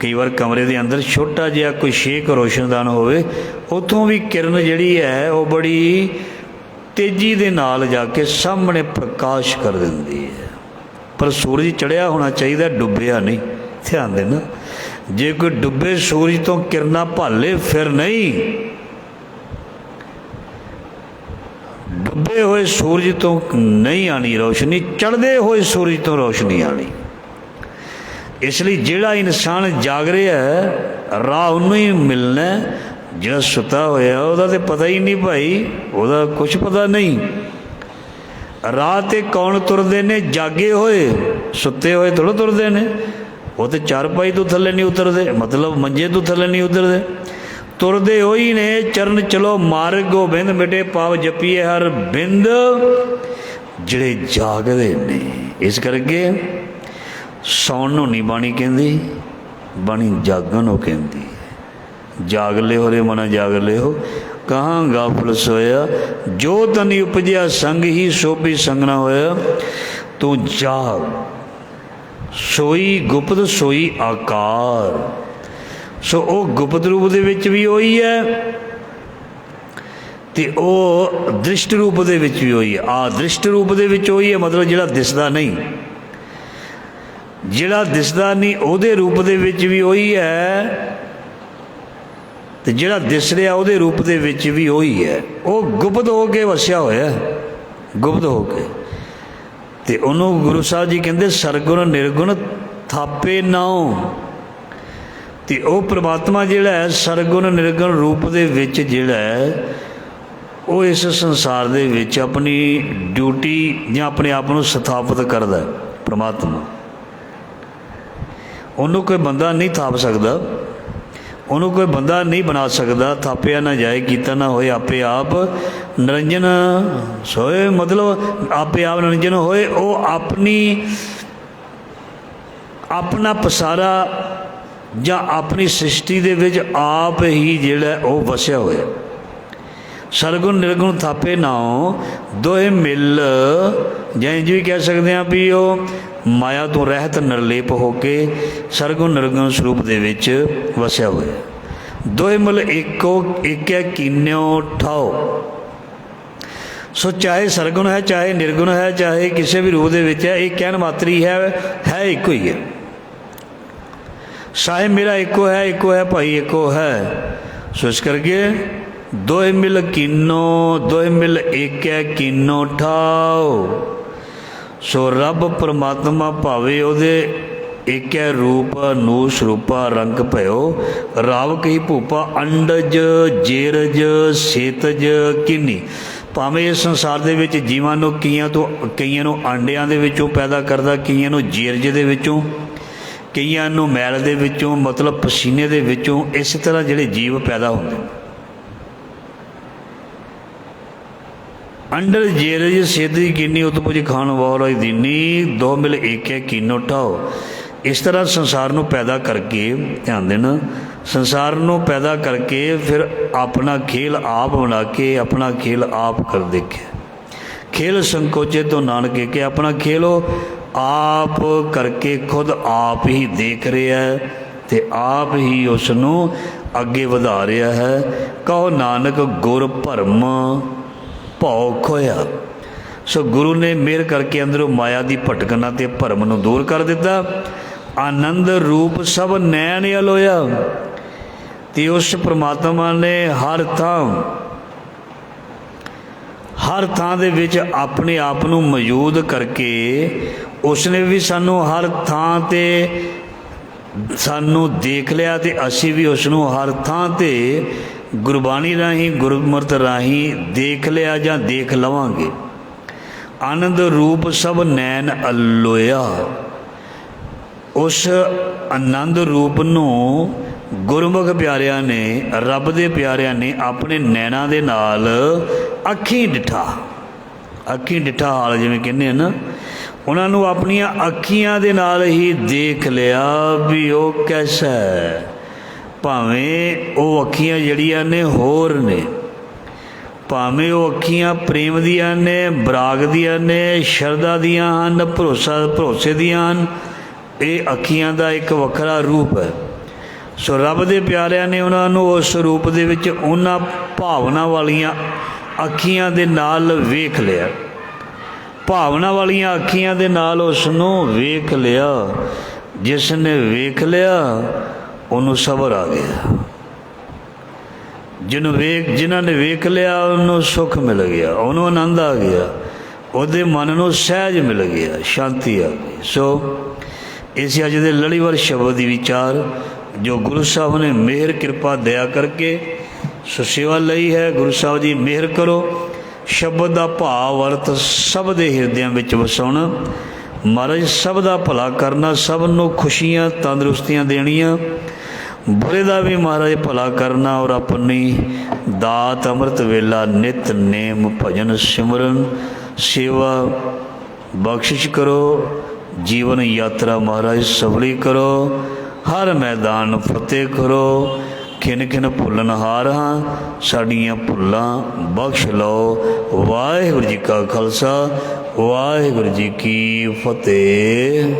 ਕਈ ਵਾਰ ਕਮਰੇ ਦੇ ਅੰਦਰ ਛੋਟਾ ਜਿਹਾ ਕੋਈ ਛੇਕ ਰੋਸ਼ਨਦਾਨ ਹੋਵੇ, ਉੱਥੋਂ ਵੀ ਕਿਰਨ ਜਿਹੜੀ ਹੈ ਉਹ ਬੜੀ ਤੇਜ਼ੀ ਦੇ ਨਾਲ ਜਾ ਕੇ ਸਾਹਮਣੇ ਪ੍ਰਕਾਸ਼ ਕਰ ਦਿੰਦੀ ਹੈ। ਪਰ ਸੂਰਜ ਚੜ੍ਹਿਆ ਹੋਣਾ ਚਾਹੀਦਾ, ਡੁੱਬਿਆ ਨਹੀਂ। ਧਿਆਨ ਦੇਣਾ, ਜੇ ਕੋਈ ਡੁੱਬੇ ਸੂਰਜ ਤੋਂ ਕਿਰਨਾਂ ਭਾਲੇ ਫਿਰ ਨਹੀਂ, ਡੁੱਬੇ ਹੋਏ ਸੂਰਜ ਤੋਂ ਨਹੀਂ ਆਣੀ ਰੌਸ਼ਨੀ, ਚੜ੍ਹਦੇ ਹੋਏ ਸੂਰਜ ਤੋਂ ਰੌਸ਼ਨੀ ਆਣੀ। ਇਸ ਲਈ ਜਿਹੜਾ ਇਨਸਾਨ ਜਾਗ ਰਿਹਾ ਰਾਹ ਉਹਨੂੰ ਹੀ ਮਿਲਣਾ। ਜਿਹੜਾ ਸੁੱਤਾ ਹੋਇਆ ਉਹਦਾ ਤਾਂ ਪਤਾ ਹੀ ਨਹੀਂ ਭਾਈ, ਉਹਦਾ ਕੁਛ ਪਤਾ ਨਹੀਂ। ਰਾਹ 'ਤੇ ਕੌਣ ਤੁਰਦੇ ਨੇ? ਜਾਗੇ ਹੋਏ, ਸੁੱਤੇ ਹੋਏ ਥੋੜ੍ਹਾ ਤੁਰਦੇ ਨੇ। ਉਹ ਤਾਂ ਚਾਰਪਾਈ ਤੋਂ ਥੱਲੇ ਨਹੀਂ ਉਤਰਦੇ, ਮਤਲਬ ਮੰਜੇ ਤੋਂ ਥੱਲੇ ਨਹੀਂ ਉਤਰਦੇ, ਤੁਰਦੇ ਹੋਈ ਨੇ। ਚਰਨ ਚਲੋ ਮਾਰਗ ਗੋਬਿੰਦ, ਮਿਟੇ ਪਾਪ ਜਪੀਏ ਹਰ ਬਿੰਦ। ਜਿਹੜੇ ਜਾਗਦੇ ਨੇ, ਇਸ ਕਰਕੇ ਸੌਣ ਨੂੰ ਨਹੀਂ ਬਾਣੀ ਕਹਿੰਦੀ, ਬਾਣੀ ਜਾਗਣ ਨੂੰ ਕਹਿੰਦੀ। ਜਾਗ ਲਿਓ ਰੇ ਮਨਾ ਜਾਗ ਲਿਓ, ਕਹਾਂ ਗਾਫਲ ਸੋਇਆ। ਜੋ ਤਨੀ ਉਪਜਿਆ ਸੰਗ ਹੀ ਸੋਭੀ ਸੰਗ ਨਾ ਹੋਇਆ। ਤੂੰ ਜਾਗ, ਸੋਈ ਗੁਪਤ ਸੋਈ ਆਕਾਰ। ਸੋ ਉਹ ਗੁਪਤ ਰੂਪ ਦੇ ਵਿੱਚ ਵੀ ਉਹੀ ਹੈ, ਅਤੇ ਉਹ ਦ੍ਰਿਸ਼ਟ ਰੂਪ ਦੇ ਵਿੱਚ ਵੀ ਉਹੀ ਹੈ। ਦ੍ਰਿਸ਼ਟ ਰੂਪ ਦੇ ਵਿੱਚ ਉਹੀ ਹੈ, ਮਤਲਬ ਜਿਹੜਾ ਦਿਸਦਾ ਨਹੀਂ। ਜਿਹੜਾ ਦਿਸਦਾ ਨਹੀਂ ਉਹਦੇ ਰੂਪ ਦੇ ਵਿੱਚ ਵੀ ਉਹੀ ਹੈ, ਅਤੇ ਜਿਹੜਾ ਦਿਸ ਰਿਹਾ ਉਹਦੇ ਰੂਪ ਦੇ ਵਿੱਚ ਵੀ ਉਹੀ ਹੈ। ਉਹ ਗੁਪਤ ਹੋ ਕੇ ਵਸਿਆ ਹੋਇਆ, ਗੁਪਤ ਹੋ ਕੇ। ਅਤੇ ਉਹਨੂੰ ਗੁਰੂ ਸਾਹਿਬ ਜੀ ਕਹਿੰਦੇ ਸਰਗੁਣ ਨਿਰਗੁਣ ਥਾਪੇ ਨਾਉ। ਅਤੇ ਉਹ ਪ੍ਰਮਾਤਮਾ ਜਿਹੜਾ ਹੈ ਸਰਗੁਣ ਨਿਰਗੁਣ ਰੂਪ ਦੇ ਵਿੱਚ ਜਿਹੜਾ ਹੈ ਉਹ ਇਸ ਸੰਸਾਰ ਦੇ ਵਿੱਚ ਆਪਣੀ ਡਿਊਟੀ ਜਾਂ ਆਪਣੇ ਆਪ ਨੂੰ ਸਥਾਪਿਤ ਕਰਦਾ। ਪ੍ਰਮਾਤਮਾ ਉਹਨੂੰ ਕੋਈ ਬੰਦਾ ਨਹੀਂ ਥਾਪ ਸਕਦਾ, ਉਹਨੂੰ ਕੋਈ ਬੰਦਾ ਨਹੀਂ ਬਣਾ ਸਕਦਾ। ਥਾਪਿਆ ਨਾ ਜਾਏ, ਕੀਤਾ ਨਾ ਹੋਏ, ਆਪੇ ਆਪ ਨਿਰੰਜਨ ਸੋਏ। ਮਤਲਬ ਆਪੇ ਆਪ ਨਿਰੰਜਨ ਹੋਏ, ਉਹ ਆਪਣਾ ਪਸਾਰਾ ਜਾਂ ਆਪਣੀ ਸ੍ਰਿਸ਼ਟੀ ਦੇ ਵਿੱਚ ਆਪ ਹੀ ਜਿਹੜਾ ਉਹ ਵਸਿਆ ਹੋਇਆ। ਸਰਗੁਣ ਨਿਰਗੁਣ ਥਾਪੇ ਨਾਉ, ਦੋਹੇ ਮਿਲ। ਜਾਂ ਇੰਝ ਵੀ ਕਹਿ ਸਕਦੇ ਹਾਂ ਵੀ ਉਹ ਮਾਇਆ ਤੋਂ ਰਹਿਤ ਨਿਰਲੇਪ ਹੋ ਕੇ ਸਰਗੁਣ ਨਿਰਗੁਣ ਸਰੂਪ ਦੇ ਵਿੱਚ ਵਸਿਆ ਹੋਇਆ। ਦੋਹੇ ਮਿਲ ਇੱਕ ਹੈ ਕੀਨਿਓ ਠਾਓ। ਸੋ ਚਾਹੇ ਸਰਗੁਣ ਹੈ, ਚਾਹੇ ਨਿਰਗੁਣ ਹੈ, ਚਾਹੇ ਕਿਸੇ ਵੀ ਰੂਪ ਦੇ ਵਿੱਚ ਹੈ, ਇਹ ਕਹਿਣ ਮਾਤਰੀ ਹੈ ਇੱਕੋ ਹੀ ਹੈ। ਸਾਹਿਬ ਮੇਰਾ ਇੱਕੋ ਹੈ, ਇੱਕੋ ਹੈ ਭਾਈ, ਇੱਕੋ ਹੈ। ਸੋ ਇਸ ਕਰਕੇ ਦੋਹੇ ਮਿਲ ਕੀਨੋ, ਦੋਹੇ ਮਿਲ ਇੱਕ ਹੈ ਕੀਨੋ ਠਾਓ। ਸੋ ਰੱਬ ਪਰਮਾਤਮਾ ਭਾਵੇਂ ਉਹਦੇ ਇੱਕ ਹੈ ਰੂਪ, ਨੂਸ ਰੂਪਾ ਰੰਗ ਭਇਓ। ਰਾਵ ਕਹੀ ਭੂਪਾ ਅੰਡਜ ਜੇਰਜ ਸੇਤਜ ਕਿੰਨੀ। ਭਾਵੇਂ ਇਸ ਸੰਸਾਰ ਦੇ ਵਿੱਚ ਜੀਵਾਂ ਨੂੰ ਕਈਆਂ ਨੂੰ ਆਂਡਿਆਂ ਦੇ ਵਿੱਚੋਂ ਪੈਦਾ ਕਰਦਾ, ਕਈਆਂ ਨੂੰ ਜੀਰਜ ਦੇ ਵਿੱਚੋਂ, ਕਈਆਂ ਨੂੰ ਮੈਲ ਦੇ ਵਿੱਚੋਂ, ਮਤਲਬ ਪਸੀਨੇ ਦੇ ਵਿੱਚੋਂ। ਇਸ ਤਰ੍ਹਾਂ ਜਿਹੜੇ ਜੀਵ ਪੈਦਾ ਹੁੰਦੇ ਨੇ। ਅੰਡਰ ਜੇਰਜ ਸੇਤਜ ਕਿੰਨੀ ਉਤਪੁਜ ਖਾਣ ਵਾਲਾ ਦੀਨੀ, ਦੋ ਮਿਲ ਏਕ ਹੈ ਕੀਨੋ ਠਾਓ। ਇਸ ਤਰ੍ਹਾਂ ਸੰਸਾਰ ਨੂੰ ਪੈਦਾ ਕਰਕੇ, ਧਿਆਨ ਦੇਣਾ, ਸੰਸਾਰ ਨੂੰ ਪੈਦਾ ਕਰਕੇ ਫਿਰ ਆਪਣਾ ਖੇਲ ਆਪ ਬਣਾ ਕੇ ਆਪਣਾ ਖੇਲ ਆਪ ਕਰ ਦੇਖਿਆ। ਖੇਲ ਸੰਕੋਚੇ ਤੋਂ ਨਾਨਕੇ ਕਿ ਆਪਣਾ ਖੇਲ ਉਹ ਆਪ ਕਰਕੇ ਖੁਦ ਆਪ ਹੀ ਦੇਖ ਰਿਹਾ ਹੈ ਅਤੇ ਆਪ ਹੀ ਉਸ ਨੂੰ ਅੱਗੇ ਵਧਾ ਰਿਹਾ ਹੈ। ਕਹੋ ਨਾਨਕ ਗੁਰ ਭਰਮ ਭਉ ਖੋਇਆ। ਸੋ ਗੁਰੂ ਨੇ ਮਿਹਰ ਕਰਕੇ ਅੰਦਰੋਂ ਮਾਇਆ ਦੀ ਭਟਕਣਾ ਅਤੇ ਭਰਮ ਨੂੰ ਦੂਰ ਕਰ ਦਿੱਤਾ। ਆਨੰਦ ਰੂਪ ਸਭ ਨੈਣ ਅਲੋਇਆ। ਅਤੇ ਉਸ ਪ੍ਰਮਾਤਮਾ ਨੇ ਹਰ ਥਾਂ ਦੇ ਵਿੱਚ ਆਪਣੇ ਆਪ ਨੂੰ ਮੌਜੂਦ ਕਰਕੇ ਉਸਨੇ ਵੀ ਸਾਨੂੰ ਹਰ ਥਾਂ 'ਤੇ ਸਾਨੂੰ ਦੇਖ ਲਿਆ ਅਤੇ ਅਸੀਂ ਵੀ ਉਸ ਨੂੰ ਹਰ ਥਾਂ 'ਤੇ ਗੁਰਬਾਣੀ ਰਾਹੀਂ, ਗੁਰਮਤਿ ਰਾਹੀਂ ਦੇਖ ਲਿਆ ਜਾਂ ਦੇਖ ਲਵਾਂਗੇ। ਆਨੰਦ ਰੂਪ ਸਭ ਨੈਣ ਅਲੋਇਆ। ਉਸ ਆਨੰਦ ਰੂਪ ਨੂੰ ਗੁਰਮੁਖ ਪਿਆਰਿਆਂ ਨੇ, ਰੱਬ ਦੇ ਪਿਆਰਿਆਂ ਨੇ ਆਪਣੇ ਨੈਣਾਂ ਦੇ ਨਾਲ ਅੱਖੀਂ ਡਿੱਠਾ ਹਾਲ ਜਿਵੇਂ ਕਹਿੰਦੇ ਹਨ ਨਾ, ਉਹਨਾਂ ਨੂੰ ਆਪਣੀਆਂ ਅੱਖੀਆਂ ਦੇ ਨਾਲ ਹੀ ਦੇਖ ਲਿਆ ਵੀ ਉਹ ਕੈਸਾ ਹੈ। ਭਾਵੇਂ ਉਹ ਅੱਖੀਆਂ ਜਿਹੜੀਆਂ ਨੇ ਹੋਰ ਨੇ, ਭਾਵੇਂ ਉਹ ਅੱਖੀਆਂ ਪ੍ਰੇਮ ਦੀਆਂ ਨੇ, ਬਰਾਗ ਦੀਆਂ ਨੇ, ਸ਼ਰਧਾ ਦੀਆਂ ਹਨ, ਭਰੋਸੇ ਦੀਆਂ ਹਨ। ਇਹ ਅੱਖੀਆਂ ਦਾ ਇੱਕ ਵੱਖਰਾ ਰੂਪ ਹੈ। ਸੋ ਰੱਬ ਦੇ ਪਿਆਰਿਆਂ ਨੇ ਉਹਨਾਂ ਨੂੰ ਉਸ ਰੂਪ ਦੇ ਵਿੱਚ ਉਹਨਾਂ ਭਾਵਨਾ ਵਾਲੀਆਂ ਅੱਖੀਆਂ ਦੇ ਨਾਲ ਵੇਖ ਲਿਆ। ਭਾਵਨਾ ਵਾਲੀਆਂ ਅੱਖੀਆਂ ਦੇ ਨਾਲ ਉਸ ਨੂੰ ਵੇਖ ਲਿਆ। ਜਿਸ ਨੇ ਵੇਖ ਲਿਆ ਉਹਨੂੰ ਸਬਰ ਆ ਗਿਆ। ਜਿਨ੍ਹਾਂ ਨੇ ਵੇਖ ਲਿਆ ਉਹਨੂੰ ਸੁੱਖ ਮਿਲ ਗਿਆ, ਉਹਨੂੰ ਆਨੰਦ ਆ ਗਿਆ, ਉਹਦੇ ਮਨ ਨੂੰ ਸਹਿਜ ਮਿਲ ਗਿਆ, ਸ਼ਾਂਤੀ ਆ ਗਈ। ਸੋ ਇਸ ਅੱਜ ਦੇ ਲੜੀਵਾਰ ਸ਼ਬਦ ਦੀ ਵਿਚਾਰ ਜੋ ਗੁਰੂ ਸਾਹਿਬ ਨੇ ਮਿਹਰ ਕਿਰਪਾ ਦਇਆ ਕਰਕੇ ਸੋ ਸੇਵਾ ਲਈ ਹੈ। ਗੁਰੂ ਸਾਹਿਬ ਜੀ ਮਿਹਰ ਕਰੋ, ਸ਼ਬਦ ਦਾ ਭਾਵ ਅਰਥ ਸਭ ਦੇ ਹਿਰਦਿਆਂ ਵਿੱਚ ਵਸਾਉਣਾ। ਮਹਾਰਾਜ ਸਭ ਦਾ ਭਲਾ ਕਰਨਾ, ਸਭ ਨੂੰ ਖੁਸ਼ੀਆਂ ਤੰਦਰੁਸਤੀਆਂ ਦੇਣੀਆਂ, ਬੁਰੇ ਦਾ ਵੀ ਮਹਾਰਾਜ ਭਲਾ ਕਰਨਾ ਔਰ ਆਪਣੀ ਦਾਤ ਅੰਮ੍ਰਿਤ ਵੇਲਾ ਨਿਤ ਨੇਮ ਭਜਨ ਸਿਮਰਨ ਸੇਵਾ ਬਖਸ਼ਿਸ਼ ਕਰੋ। ਜੀਵਨ ਯਾਤਰਾ ਮਹਾਰਾਜ ਸਫਲੀ ਕਰੋ। ਹਰ ਮੈਦਾਨ ਫਤਿਹ ਕਰੋ। ਖਿਨ ਖਿਨ ਭੁੱਲਣਹਾਰ ਹਾਂ, ਸਾਡੀਆਂ ਭੁੱਲਾਂ ਬਖਸ਼ ਲਓ। ਵਾਹਿਗੁਰੂ ਜੀ ਕਾ ਖਾਲਸਾ, ਵਾਹਿਗੁਰੂ ਜੀ ਕੀ ਫਤਿਹ।